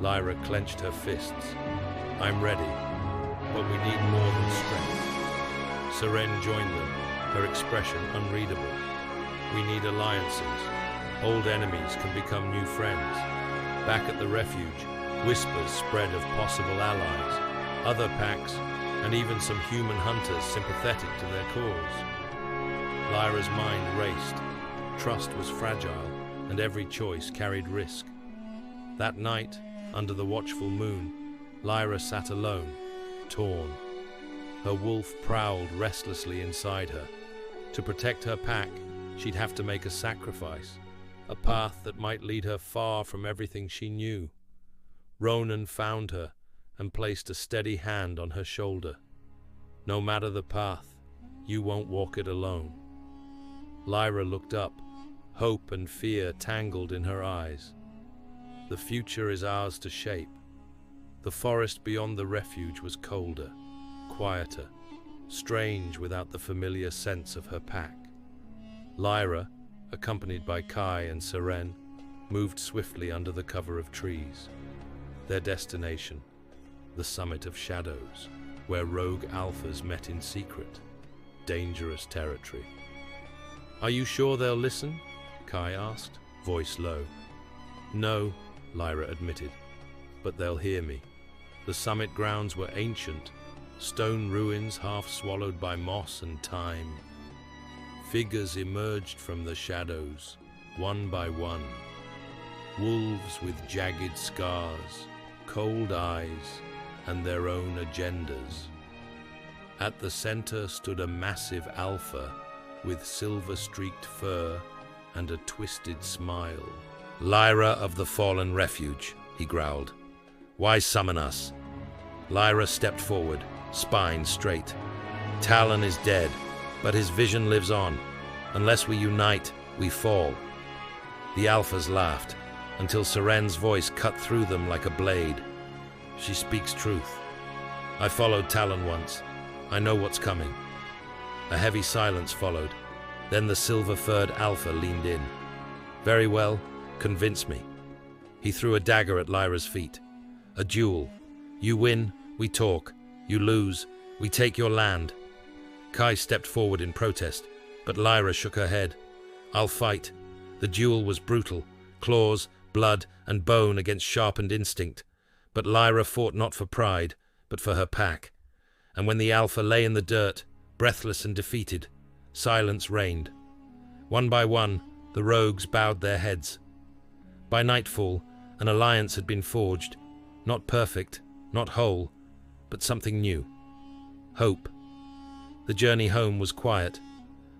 Lyra clenched her fists. "I'm ready, but we need more than strength." Seren joined them, her expression unreadable. "We need alliances. Old enemies can become new friends." Back at the refuge, whispers spread of possible allies, other packs, and even some human hunters sympathetic to their cause. Lyra's mind raced. Trust was fragile, and every choice carried risk. That night, under the watchful moon, Lyra sat alone, torn. Her wolf prowled restlessly inside her. To protect her pack, she'd have to make a sacrifice, a path that might lead her far from everything she knew. Ronan found her and placed a steady hand on her shoulder. "No matter the path, you won't walk it alone." Lyra looked up, hope and fear tangled in her eyes. The future is ours to shape. The forest beyond the refuge was colder, quieter, strange without the familiar sense of her pack. Lyra, accompanied by Kai and Seren, moved swiftly under the cover of trees. Their destination, the summit of shadows, where rogue alphas met in secret, dangerous territory. "Are you sure they'll listen?" Kai asked, voice low. "No," Lyra admitted, "but they'll hear me." The summit grounds were ancient, stone ruins half swallowed by moss and time. Figures emerged from the shadows, one by one. Wolves with jagged scars, cold eyes, and their own agendas. At the center stood a massive alpha with silver-streaked fur and a twisted smile. "Lyra of the Fallen Refuge," he growled. "Why summon us?" Lyra stepped forward, spine straight. "Talon is dead, but his vision lives on. Unless we unite, we fall." The alphas laughed, until Seren's voice cut through them like a blade. "She speaks truth. I followed Talon once. I know what's coming." A heavy silence followed. Then the silver-furred alpha leaned in. "Very well, convince me." He threw a dagger at Lyra's feet. "A duel. You win, we talk. You lose, we take your land." Kai stepped forward in protest, but Lyra shook her head. "I'll fight." The duel was brutal, claws, blood, and bone against sharpened instinct. But Lyra fought not for pride, but for her pack. And when the alpha lay in the dirt, breathless and defeated, silence reigned. One by one, the rogues bowed their heads. By nightfall, an alliance had been forged, not perfect, not whole, but something new. Hope. The journey home was quiet.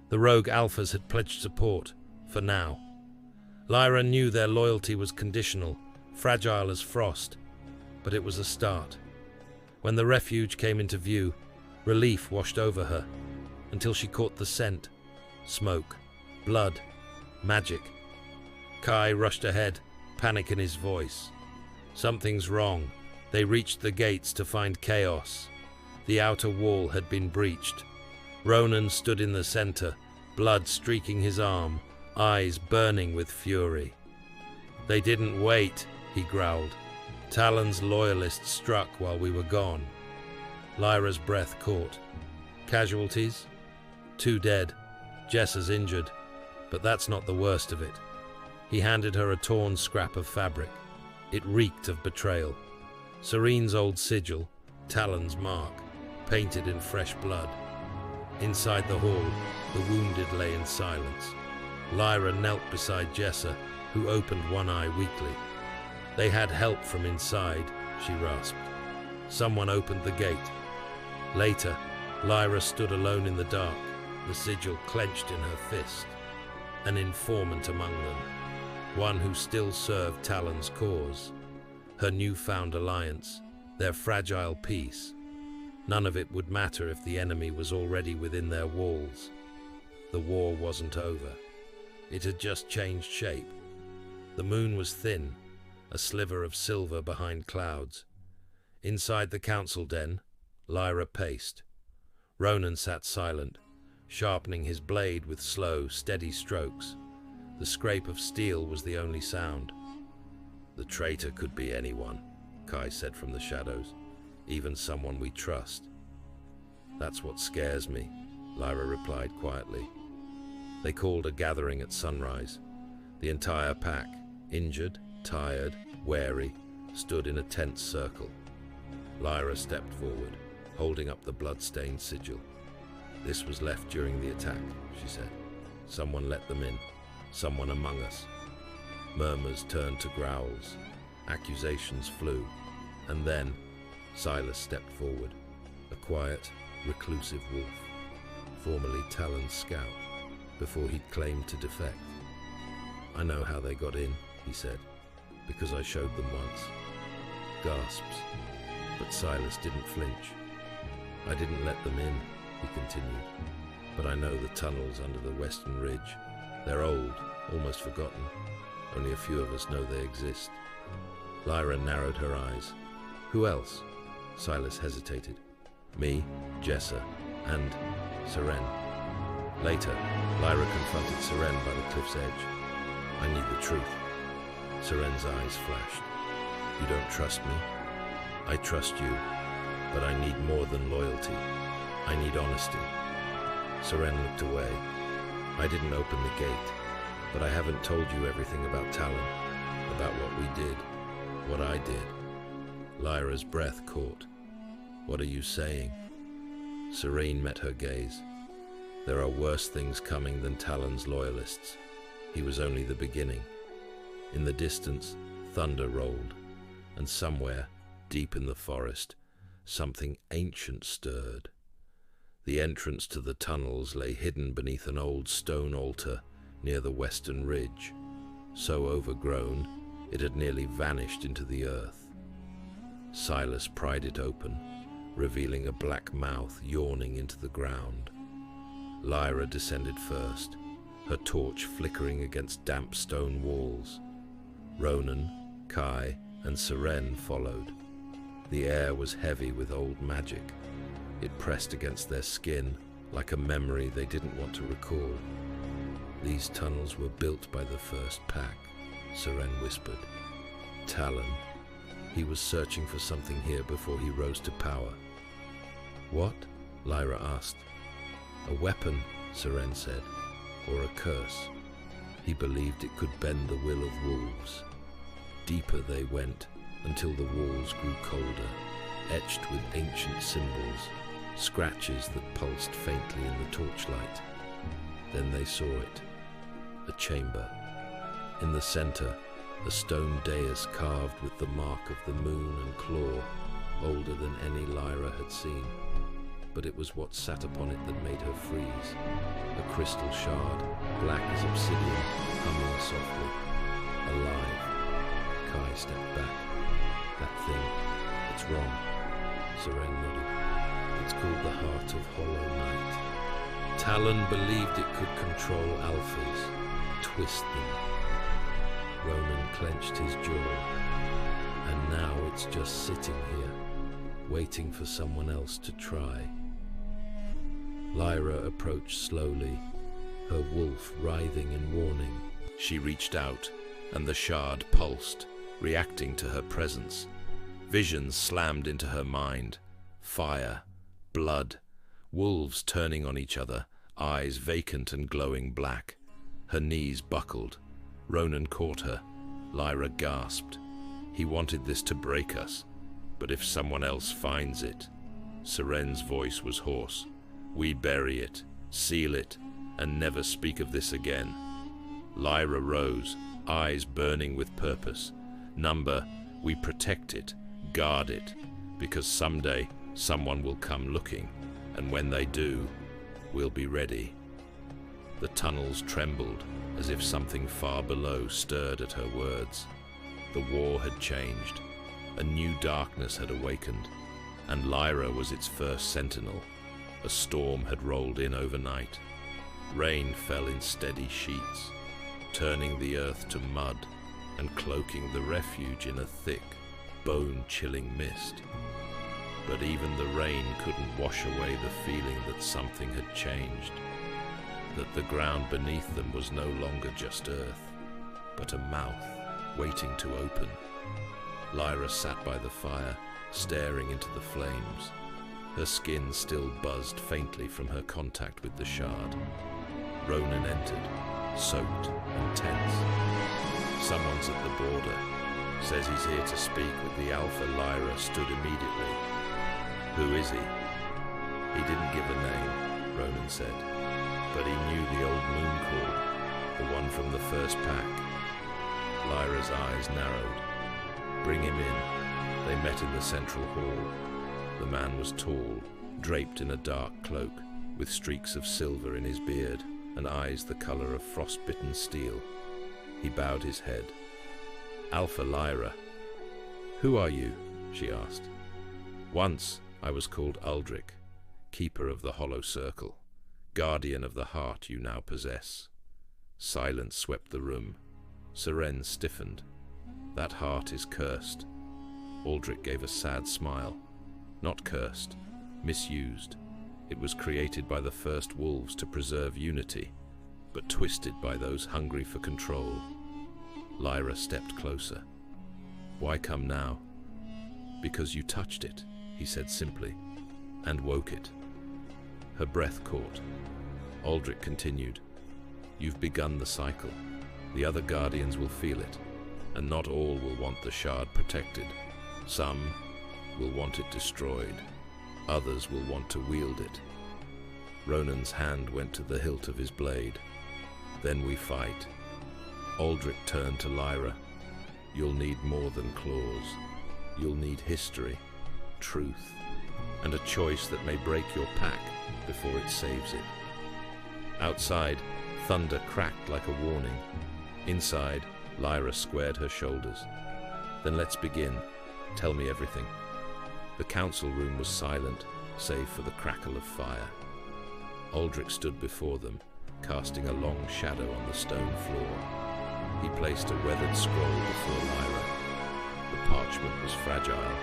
The rogue alphas had pledged support, for now. Lyra knew their loyalty was conditional, fragile as frost, but it was a start. When the refuge came into view, relief washed over her, until she caught the scent. Smoke, blood, magic. Kai rushed ahead, panic in his voice. Something's wrong. They reached the gates to find chaos. The outer wall had been breached. Ronan stood in the center, blood streaking his arm, eyes burning with fury. They didn't wait, he growled. Talon's loyalists struck while we were gone. Lyra's breath caught. Casualties? 2 dead. Jessa's injured. But that's not the worst of it. He handed her a torn scrap of fabric. It reeked of betrayal. Serene's old sigil, Talon's mark, painted in fresh blood. Inside the hall, the wounded lay in silence. Lyra knelt beside Jessa, who opened one eye weakly. They had help from inside, she rasped. Someone opened the gate. Later, Lyra stood alone in the dark, the sigil clenched in her fist. An informant among them, one who still served Talon's cause. Her newfound alliance, their fragile peace. None of it would matter if the enemy was already within their walls. The war wasn't over. It had just changed shape. The moon was thin, a sliver of silver behind clouds. Inside the council den, Lyra paced. Ronan sat silent, sharpening his blade with slow, steady strokes. The scrape of steel was the only sound. The traitor could be anyone, Kai said from the shadows, even someone we trust. That's what scares me, Lyra replied quietly. They called a gathering at sunrise. The entire pack, injured, tired, wary, stood in a tense circle. Lyra stepped forward, holding up the blood-stained sigil. This was left during the attack, she said. Someone let them in, someone among us. Murmurs turned to growls. Accusations flew. And then, Silas stepped forward, a quiet, reclusive wolf, formerly Talon's scout, before he'd claimed to defect. I know how they got in, he said, because I showed them once. Gasps. But Silas didn't flinch. I didn't let them in, he continued, but I know the tunnels under the western ridge. They're old, almost forgotten. Only a few of us know they exist. Lyra narrowed her eyes. Who else? Silas hesitated. Me, Jessa, and Seren. Later, Lyra confronted Seren by the cliff's edge. I need the truth. Seren's eyes flashed. You don't trust me? I trust you, but I need more than loyalty. I need honesty. Seren looked away. I didn't open the gate, but I haven't told you everything about Talon, about what we did, what I did. Lyra's breath caught. What are you saying? Serene met her gaze. There are worse things coming than Talon's loyalists. He was only the beginning. In the distance, thunder rolled, and somewhere, deep in the forest, something ancient stirred. The entrance to the tunnels lay hidden beneath an old stone altar near the western ridge. So overgrown, it had nearly vanished into the earth. Silas pried it open, revealing a black mouth yawning into the ground. Lyra descended first, her torch flickering against damp stone walls. Ronan, Kai, and Seren followed. The air was heavy with old magic. It pressed against their skin like a memory they didn't want to recall. These tunnels were built by the first pack, Seren whispered. Talon. He was searching for something here before he rose to power. What? Lyra asked. A weapon, Seren said, or a curse. He believed it could bend the will of wolves. Deeper they went, until the walls grew colder, etched with ancient symbols, scratches that pulsed faintly in the torchlight. Then they saw it, a chamber. In the center, a stone dais carved with the mark of the moon and claw, older than any Lyra had seen. But it was what sat upon it that made her freeze. A crystal shard, black as obsidian, humming softly. Alive. Kai stepped back. That thing, it's wrong. Seren nodded. It's called the Heart of Hollow Night. Talon believed it could control alphas, twist them. Ronan clenched his jaw. And now it's just sitting here, waiting for someone else to try. Lyra approached slowly, her wolf writhing in warning. She reached out, and the shard pulsed, reacting to her presence. Visions slammed into her mind. Fire, blood, wolves turning on each other, eyes vacant and glowing black. Her knees buckled. Ronan caught her. Lyra gasped. He wanted this to break us, but if someone else finds it... Seren's voice was hoarse. We bury it, seal it, and never speak of this again. Lyra rose, eyes burning with purpose. Number, we protect it, guard it, because someday someone will come looking, and when they do, we'll be ready. The tunnels trembled, as if something far below stirred at her words. The war had changed. A new darkness had awakened, and Lyra was its first sentinel. A storm had rolled in overnight. Rain fell in steady sheets, turning the earth to mud and cloaking the refuge in a thick, bone-chilling mist. But even the rain couldn't wash away the feeling that something had changed, that the ground beneath them was no longer just earth, but a mouth waiting to open. Lyra sat by the fire, staring into the flames. Her skin still buzzed faintly from her contact with the shard. Ronan entered, soaked and tense. Someone's at the border. Says he's here to speak with the Alpha. Lyra stood immediately. Who is he? He didn't give a name, Ronan said, but he knew the old moon call, the one from the first pack. Lyra's eyes narrowed. Bring him in. They met in the central hall. The man was tall, draped in a dark cloak, with streaks of silver in his beard and eyes the color of frostbitten steel. He bowed his head. Alpha Lyra. Who are you? She asked. Once I was called Uldric, keeper of the hollow circle, guardian of the heart you now possess. Silence swept the room. Seren stiffened. That heart is cursed. Uldric gave a sad smile. Not cursed, misused. It was created by the first wolves to preserve unity, but twisted by those hungry for control. Lyra stepped closer. Why come now? Because you touched it, he said simply, and woke it. Her breath caught. Uldric continued. You've begun the cycle. The other guardians will feel it, and not all will want the shard protected. Some will want it destroyed. Others will want to wield it. Ronan's hand went to the hilt of his blade. Then we fight. Uldric turned to Lyra. You'll need more than claws. You'll need history, truth, and a choice that may break your pack before it saves it. Outside, thunder cracked like a warning. Inside, Lyra squared her shoulders. Then let's begin. Tell me everything. The council room was silent, save for the crackle of fire. Uldric stood before them, casting a long shadow on the stone floor. He placed a weathered scroll before Lyra. The parchment was fragile,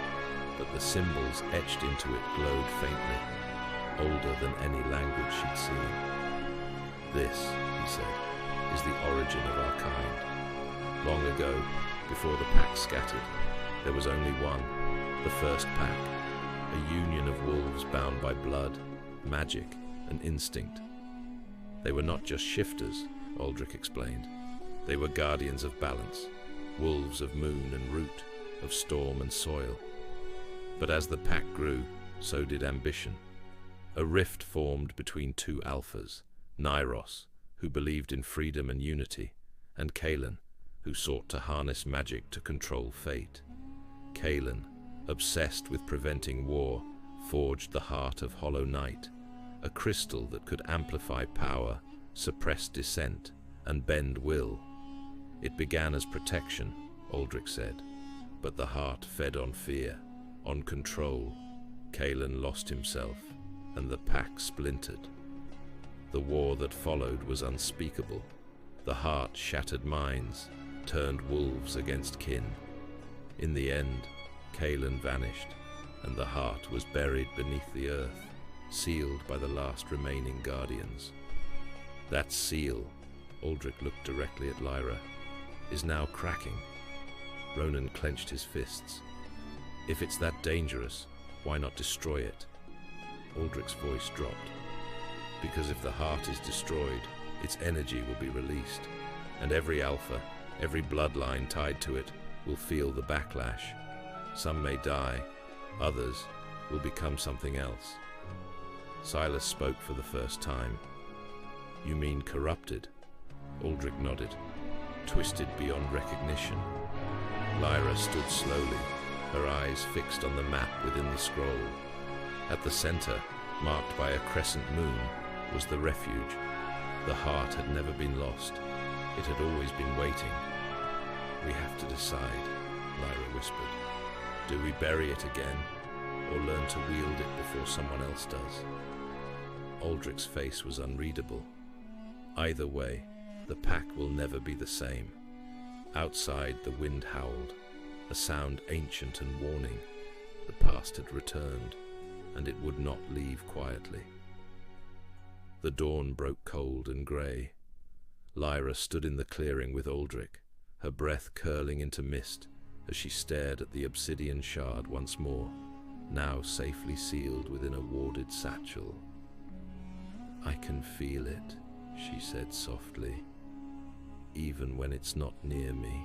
but the symbols etched into it glowed faintly, older than any language she'd seen. This, he said, is the origin of our kind. Long ago, before the pack scattered, there was only one, the first pack, a union of wolves bound by blood, magic, and instinct. They were not just shifters, Uldric explained. They were guardians of balance, wolves of moon and root, of storm and soil. But as the pack grew, so did ambition. A rift formed between two alphas, Nyros, who believed in freedom and unity, and Kaelin, who sought to harness magic to control fate. Kaelin, obsessed with preventing war, forged the heart of Hollow Night, a crystal that could amplify power, suppress dissent, and bend will. It began as protection, Uldric said, but the heart fed on fear, on control. Kaelin lost himself, and the pack splintered. The war that followed was unspeakable. The heart shattered minds, turned wolves against kin. In the end, Kaelin vanished, and the heart was buried beneath the earth, sealed by the last remaining guardians. That seal, Uldric looked directly at Lyra. is now cracking. Ronan clenched his fists. If it's that dangerous, why not destroy it? Aldrich's voice dropped. Because if the heart is destroyed, its energy will be released, and every alpha, every bloodline tied to it, will feel the backlash. Some may die, others will become something else. Silas spoke for the first time. You mean corrupted? Aldrich nodded. Twisted beyond recognition. Lyra stood slowly, her eyes fixed on the map within the scroll. At the center, marked by a crescent moon, was the refuge. The heart had never been lost. It had always been waiting. We have to decide, Lyra whispered. Do we bury it again, or learn to wield it before someone else does? Aldrich's face was unreadable. Either way, the pack will never be the same. Outside, the wind howled, a sound ancient and warning. The past had returned, and it would not leave quietly. The dawn broke cold and grey. Lyra stood in the clearing with Aldrich, her breath curling into mist as she stared at the obsidian shard once more, now safely sealed within a warded satchel. I can feel it, she said softly, even when it's not near me.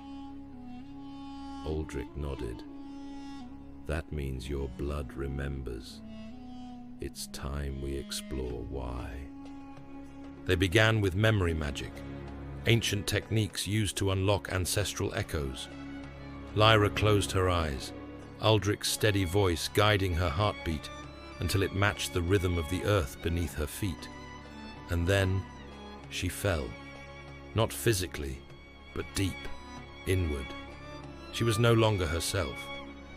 Aldrich nodded. That means your blood remembers. It's time we explore why. They began with memory magic, ancient techniques used to unlock ancestral echoes. Lyra closed her eyes, Aldrich's steady voice guiding her heartbeat until it matched the rhythm of the earth beneath her feet. And then she fell, not physically, but deep, inward. She was no longer herself.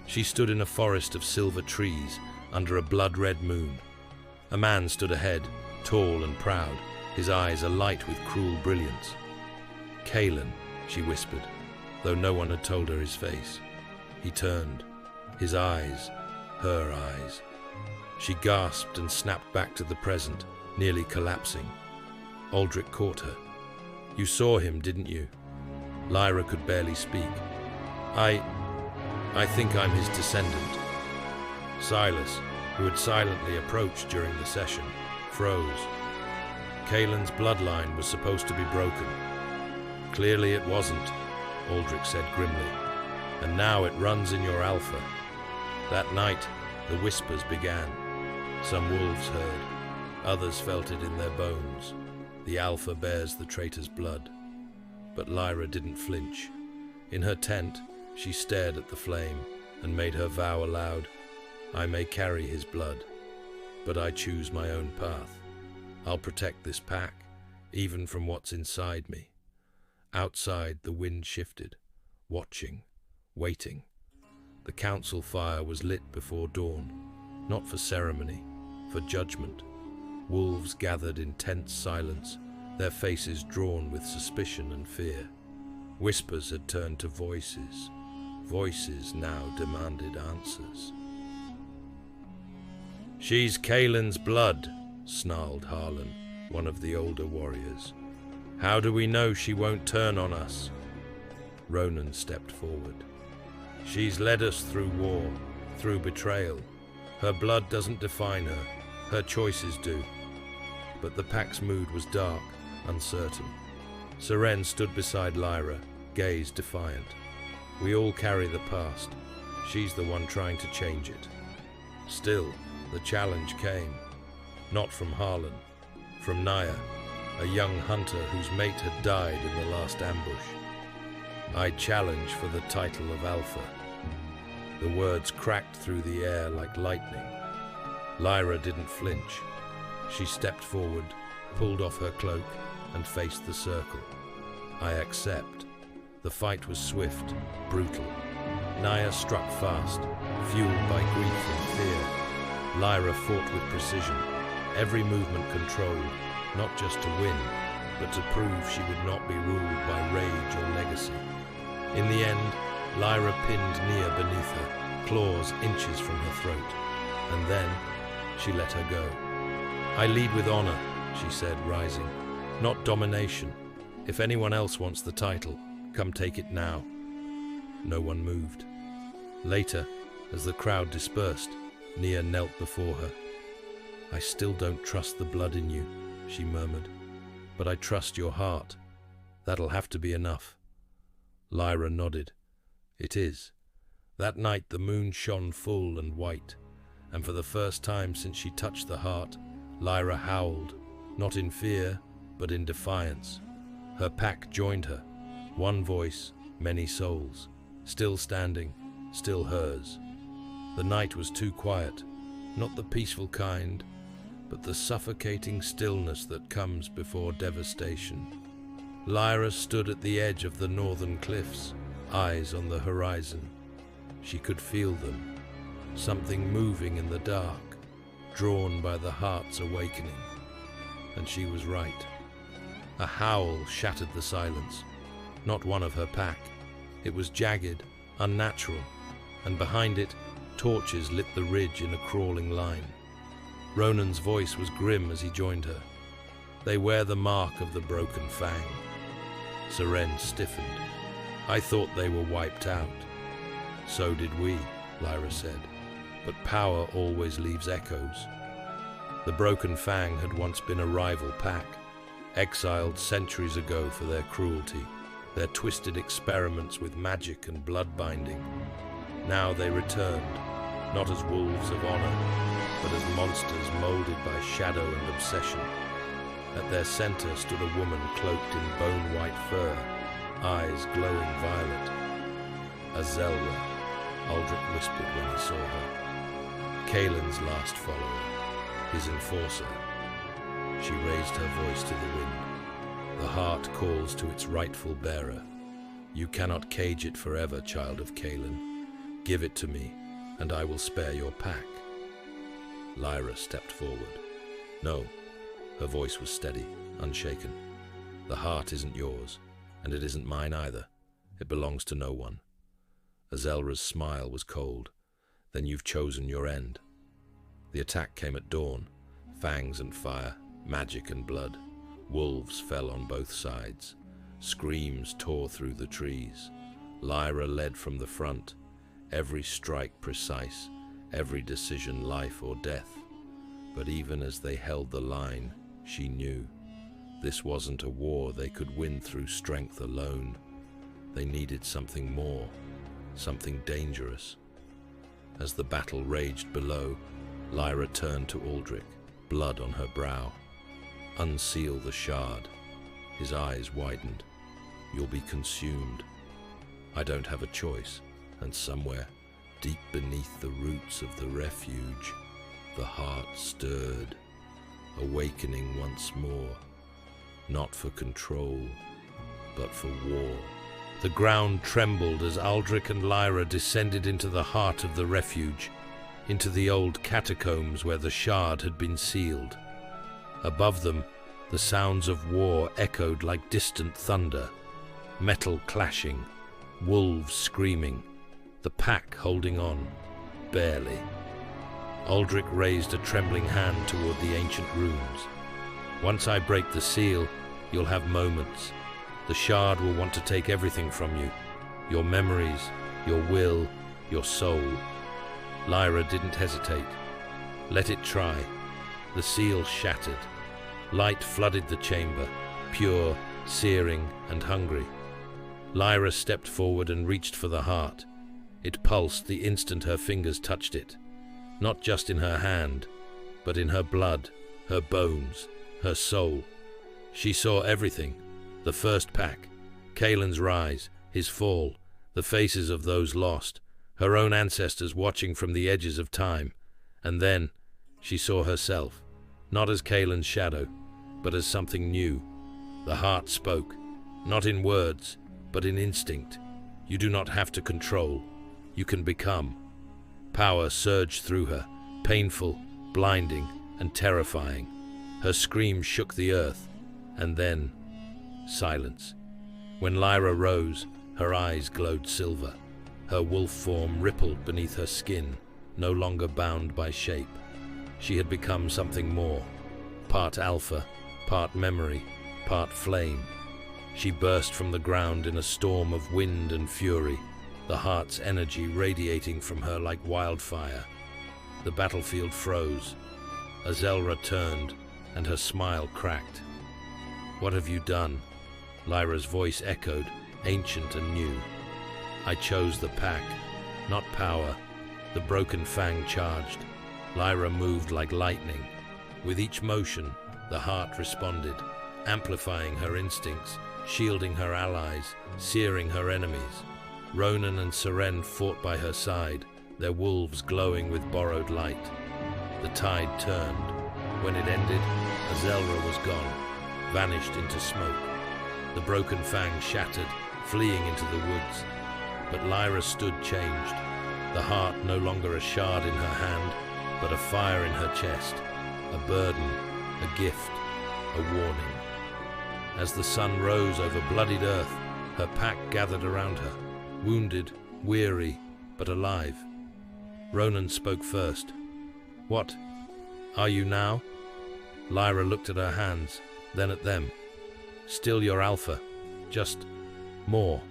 She stood in a forest of silver trees under a blood-red moon. A man stood ahead, tall and proud, his eyes alight with cruel brilliance. Caelan, she whispered, though no one had told her his face. He turned, his eyes, her eyes. She gasped and snapped back to the present, nearly collapsing. Aldrich caught her. You saw him, didn't you? Lyra could barely speak. I think I'm his descendant. Silas, who had silently approached during the session, froze. Caelan's bloodline was supposed to be broken. Clearly it wasn't, Aldrich said grimly. And now it runs in your alpha. That night, the whispers began. Some wolves heard. Others felt it in their bones. The alpha bears the traitor's blood. But Lyra didn't flinch. In her tent, she stared at the flame and made her vow aloud. I may carry his blood, but I choose my own path. I'll protect this pack, even from what's inside me. Outside, the wind shifted, watching, waiting. The council fire was lit before dawn, not for ceremony, for judgment. Wolves gathered in tense silence, their faces drawn with suspicion and fear. Whispers had turned to voices. Voices now demanded answers. She's Caelan's blood, snarled Harlan, one of the older warriors. How do we know she won't turn on us? Ronan stepped forward. She's led us through war, through betrayal. Her blood doesn't define her, her choices do. But the pack's mood was dark, uncertain. Seren stood beside Lyra, gaze defiant. We all carry the past. She's the one trying to change it. Still, the challenge came. Not from Harlan, from Naya, a young hunter whose mate had died in the last ambush. I challenge for the title of Alpha. The words cracked through the air like lightning. Lyra didn't flinch. She stepped forward, pulled off her cloak, and faced the circle. I accept. The fight was swift, brutal. Naya struck fast, fueled by grief and fear. Lyra fought with precision, every movement controlled, not just to win, but to prove she would not be ruled by rage or legacy. In the end, Lyra pinned Nia beneath her, claws inches from her throat. And then, she let her go. I lead with honor, she said, rising. Not domination. If anyone else wants the title, Come take it now." No one moved. Later, as the crowd dispersed, Nia knelt before her. "I still don't trust the blood in you," she murmured, "but I trust your heart. That'll have to be enough." Lyra nodded. "It is." That night the moon shone full and white, and for the first time since she touched the heart, Lyra howled, not in fear, but in defiance. Her pack joined her. One voice, many souls. Still standing, still hers. The night was too quiet, not the peaceful kind, but the suffocating stillness that comes before devastation. Lyra stood at the edge of the northern cliffs, eyes on the horizon. She could feel them, something moving in the dark, drawn by the heart's awakening. And she was right. A howl shattered the silence, not one of her pack. It was jagged, unnatural, and behind it, torches lit the ridge in a crawling line. Ronan's voice was grim as he joined her. "They wear the mark of the broken fang." Seren stiffened. "I thought they were wiped out." "So did we," Lyra said, "but power always leaves echoes." The broken fang had once been a rival pack, exiled centuries ago for their cruelty, their twisted experiments with magic and blood-binding. Now they returned, not as wolves of honor, but as monsters molded by shadow and obsession. At their center stood a woman cloaked in bone-white fur, eyes glowing violet. "Azelra," Aldrich whispered when he saw her. "Kaelin's last follower, his enforcer." She raised her voice to the wind. "The heart calls to its rightful bearer. You cannot cage it forever, child of Kaelin. Give it to me, and I will spare your pack." Lyra stepped forward. "No." Her voice was steady, unshaken. "The heart isn't yours, and it isn't mine either. It belongs to no one." Azelra's smile was cold. "Then you've chosen your end." The attack came at dawn. Fangs and fire, magic and blood. Wolves fell on both sides. Screams tore through the trees. Lyra led from the front, every strike precise, every decision life or death. But even as they held the line, she knew this wasn't a war they could win through strength alone. They needed something more, something dangerous. As the battle raged below, Lyra turned to Aldrich, blood on her brow. "Unseal the shard." His eyes widened. "You'll be consumed." "I don't have a choice." And somewhere, deep beneath the roots of the refuge, the heart stirred, awakening once more, not for control, but for war. The ground trembled as Aldrich and Lyra descended into the heart of the refuge, into the old catacombs where the shard had been sealed. Above them, the sounds of war echoed like distant thunder, metal clashing, wolves screaming, the pack holding on, barely. Aldrich raised a trembling hand toward the ancient runes. "Once I break the seal, you'll have moments. The shard will want to take everything from you, your memories, your will, your soul." Lyra didn't hesitate. Let it try. The seal shattered. Light flooded the chamber, pure, searing, and hungry. Lyra stepped forward and reached for the heart. It pulsed the instant her fingers touched it, not just in her hand, but in her blood, her bones, her soul. She saw everything: the first pack, Kaelin's rise, his fall, the faces of those lost, her own ancestors watching from the edges of time. And then she saw herself, not as Kaelin's shadow, but as something new. The heart spoke, not in words, but in instinct. You do not have to control. You can become. Power surged through her, painful, blinding, and terrifying. Her scream shook the earth, and then silence. When Lyra rose, her eyes glowed silver. Her wolf form rippled beneath her skin, no longer bound by shape. She had become something more, part alpha, part memory, part flame. She burst from the ground in a storm of wind and fury, the heart's energy radiating from her like wildfire. The battlefield froze. Azelra turned, and her smile cracked. "What have you done?" Lyra's voice echoed, ancient and new. "I chose the pack, not power." The broken fang charged. Lyra moved like lightning. With each motion, the heart responded, amplifying her instincts, shielding her allies, searing her enemies. Ronan and Seren fought by her side, their wolves glowing with borrowed light. The tide turned. When it ended, Azelra was gone, vanished into smoke. The broken fang shattered, fleeing into the woods. But Lyra stood changed, the heart no longer a shard in her hand, but a fire in her chest, a burden, a gift, a warning. As the sun rose over bloodied earth, her pack gathered around her, wounded, weary, but alive. Ronan spoke first. "What? Are you now?" Lyra looked at her hands, then at them. "Still your alpha, just more."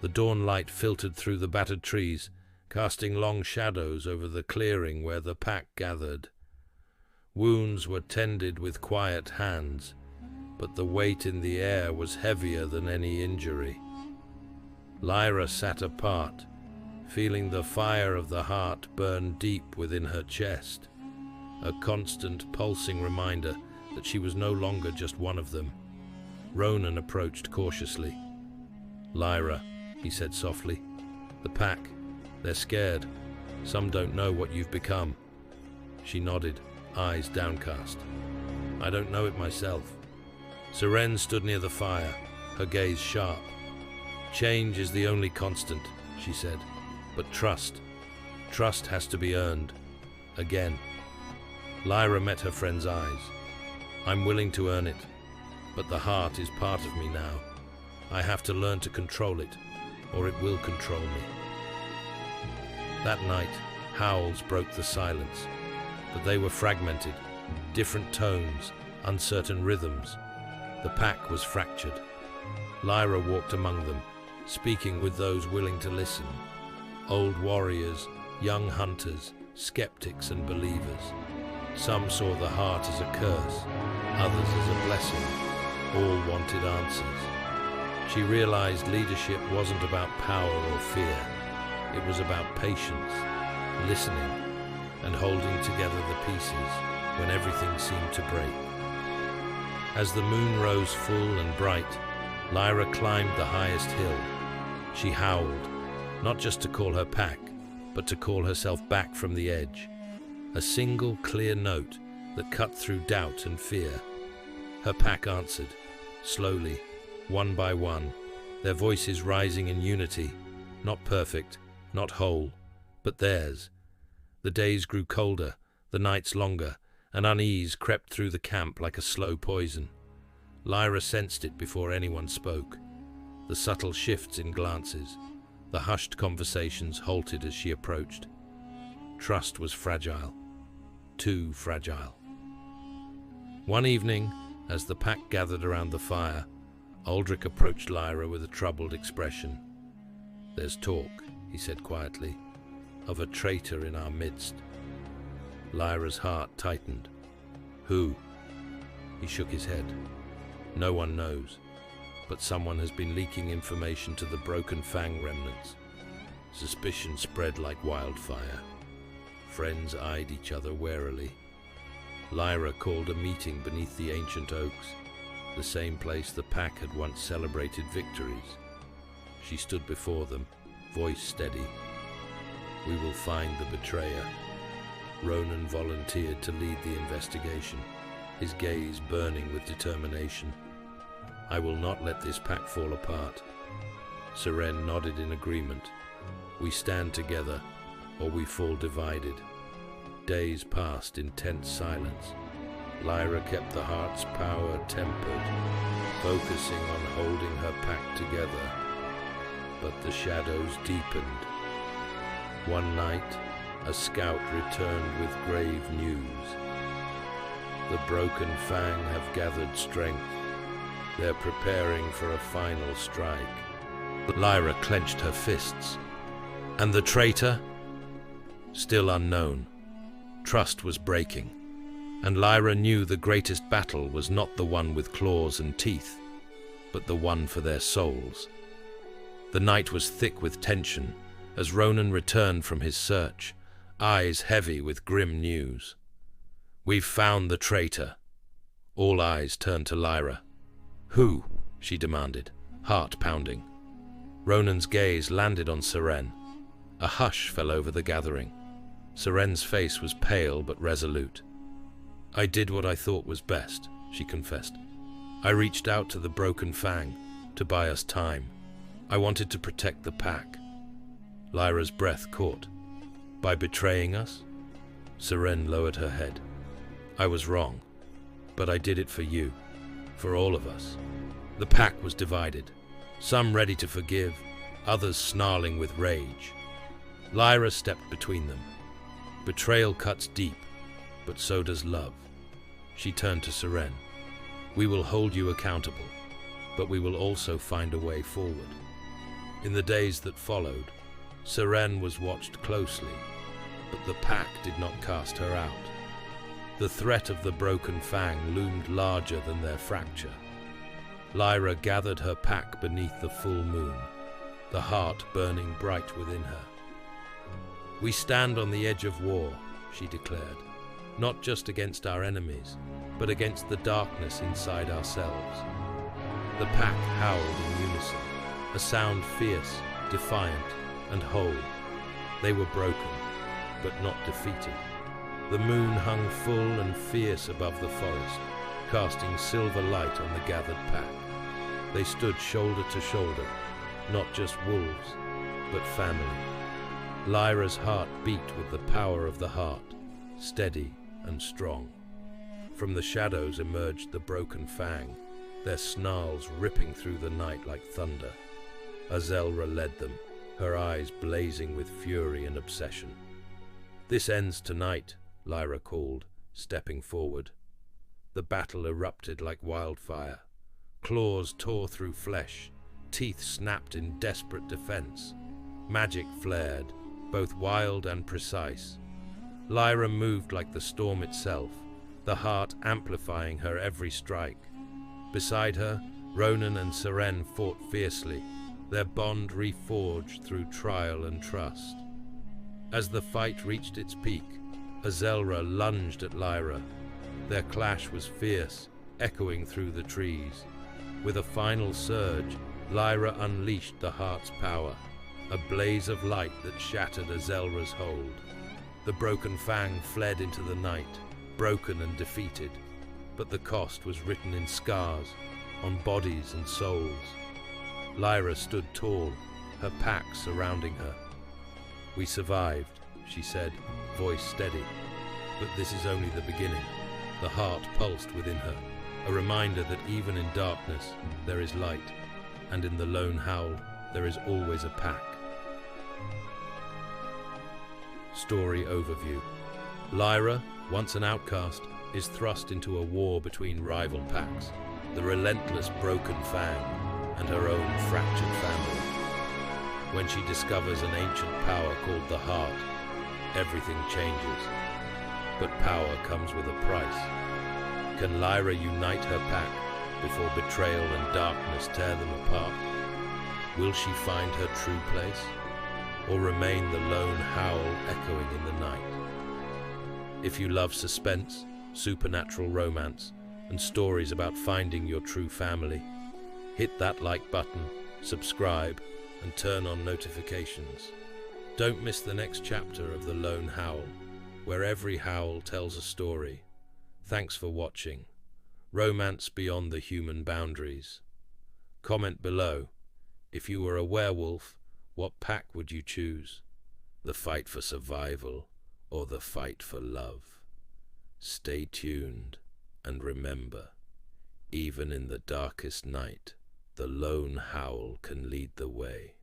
The dawn light filtered through the battered trees, casting long shadows over the clearing where the pack gathered. Wounds were tended with quiet hands, but the weight in the air was heavier than any injury. Lyra sat apart, feeling the fire of the heart burn deep within her chest, a constant pulsing reminder that she was no longer just one of them. Ronan approached cautiously. "Lyra," he said softly, "the pack, they're scared. Some don't know what you've become." She nodded, eyes downcast. "I don't know it myself." Seren stood near the fire, her gaze sharp. "Change is the only constant," she said, "but trust has to be earned. Again." Lyra met her friend's eyes. "I'm willing to earn it, but the heart is part of me now. I have to learn to control it, or it will control me." That night, howls broke the silence, but they were fragmented, different tones, uncertain rhythms. The pack was fractured. Lyra walked among them, speaking with those willing to listen. Old warriors, young hunters, skeptics and believers. Some saw the heart as a curse, others as a blessing. All wanted answers. She realized leadership wasn't about power or fear. It was about patience, listening, and holding together the pieces when everything seemed to break. As the moon rose full and bright, Lyra climbed the highest hill. She howled, not just to call her pack, but to call herself back from the edge. A single clear note that cut through doubt and fear. Her pack answered, slowly, one by one, their voices rising in unity, not perfect, not whole, but theirs. The days grew colder, the nights longer, and unease crept through the camp like a slow poison. Lyra sensed it before anyone spoke. The subtle shifts in glances, the hushed conversations halted as she approached. Trust was fragile, too fragile. One evening, as the pack gathered around the fire, Aldrich approached Lyra with a troubled expression. "There's talk," he said quietly, "of a traitor in our midst." Lyra's heart tightened. "Who?" He shook his head. "No one knows, but someone has been leaking information to the Broken Fang remnants." Suspicion spread like wildfire. Friends eyed each other warily. Lyra called a meeting beneath the ancient oaks, the same place the pack had once celebrated victories. She stood before them, voice steady. "We will find the betrayer." Ronan volunteered to lead the investigation, his gaze burning with determination. "I will not let this pack fall apart." Seren nodded in agreement. "We stand together, or we fall divided." Days passed in tense silence. Lyra kept the heart's power tempered, focusing on holding her pack together. But the shadows deepened. One night, a scout returned with grave news. "The Broken Fang have gathered strength. They're preparing for a final strike. Lyra clenched her fists. And the traitor? Still unknown. Trust was breaking, and Lyra knew the greatest battle was not the one with claws and teeth, but the one for their souls. The night was thick with tension as Ronan returned from his search, eyes heavy with grim news. "We've found the traitor." All eyes turned to Lyra. "Who?" she demanded, heart pounding. Ronan's gaze landed on Seren. A hush fell over the gathering. Seren's face was pale but resolute. "I did what I thought was best," she confessed. "I reached out to the Broken Fang to buy us time. I wanted to protect the pack." Lyra's breath caught. "By betraying us?" Seren lowered her head. "I was wrong, but I did it for you, for all of us." The pack was divided, some ready to forgive, others snarling with rage. Lyra stepped between them. "Betrayal cuts deep, but so does love." She turned to Seren. "We will hold you accountable, but we will also find a way forward." In the days that followed, Seren was watched closely, but the pack did not cast her out. The threat of the Broken Fang loomed larger than their fracture. Lyra gathered her pack beneath the full moon, the heart burning bright within her. "We stand on the edge of war," she declared, "not just against our enemies, but against the darkness inside ourselves." The pack howled in unison, a sound fierce, defiant, and whole. They were broken, but not defeated. The moon hung full and fierce above the forest, casting silver light on the gathered pack. They stood shoulder to shoulder, not just wolves, but family. Lyra's heart beat with the power of the heart, steady and strong. From the shadows emerged the Broken Fang, their snarls ripping through the night like thunder. Azelra led them, her eyes blazing with fury and obsession. "This ends tonight," Lyra called, stepping forward. The battle erupted like wildfire. Claws tore through flesh, teeth snapped in desperate defense. Magic flared, both wild and precise. Lyra moved like the storm itself, the heart amplifying her every strike. Beside her, Ronan and Seren fought fiercely, their bond reforged through trial and trust. As the fight reached its peak, Azelra lunged at Lyra. Their clash was fierce, echoing through the trees. With a final surge, Lyra unleashed the heart's power, a blaze of light that shattered Azelra's hold. The Broken Fang fled into the night, broken and defeated, but the cost was written in scars, on bodies and souls. Lyra stood tall, her pack surrounding her. "We survived," she said, voice steady. "But this is only the beginning." The heart pulsed within her, a reminder that even in darkness there is light, and in the Lone Howl there is always a pack. Story overview. Lyra, once an outcast, is thrust into a war between rival packs, the relentless Broken Fang and her own fractured family. When she discovers an ancient power called the Heart, everything changes. But power comes with a price. Can Lyra unite her pack before betrayal and darkness tear them apart? Will she find her true place, or remain the lone howl echoing in the night? If you love suspense, supernatural romance, and stories about finding your true family, hit that like button, subscribe, and turn on notifications. Don't miss the next chapter of the Lone Howl, where every howl tells a story. Thanks for watching. Romance beyond the human boundaries. Comment below. If you were a werewolf, what pack would you choose? The fight for survival or the fight for love? Stay tuned and remember, even in the darkest night, the Lone Howl can lead the way.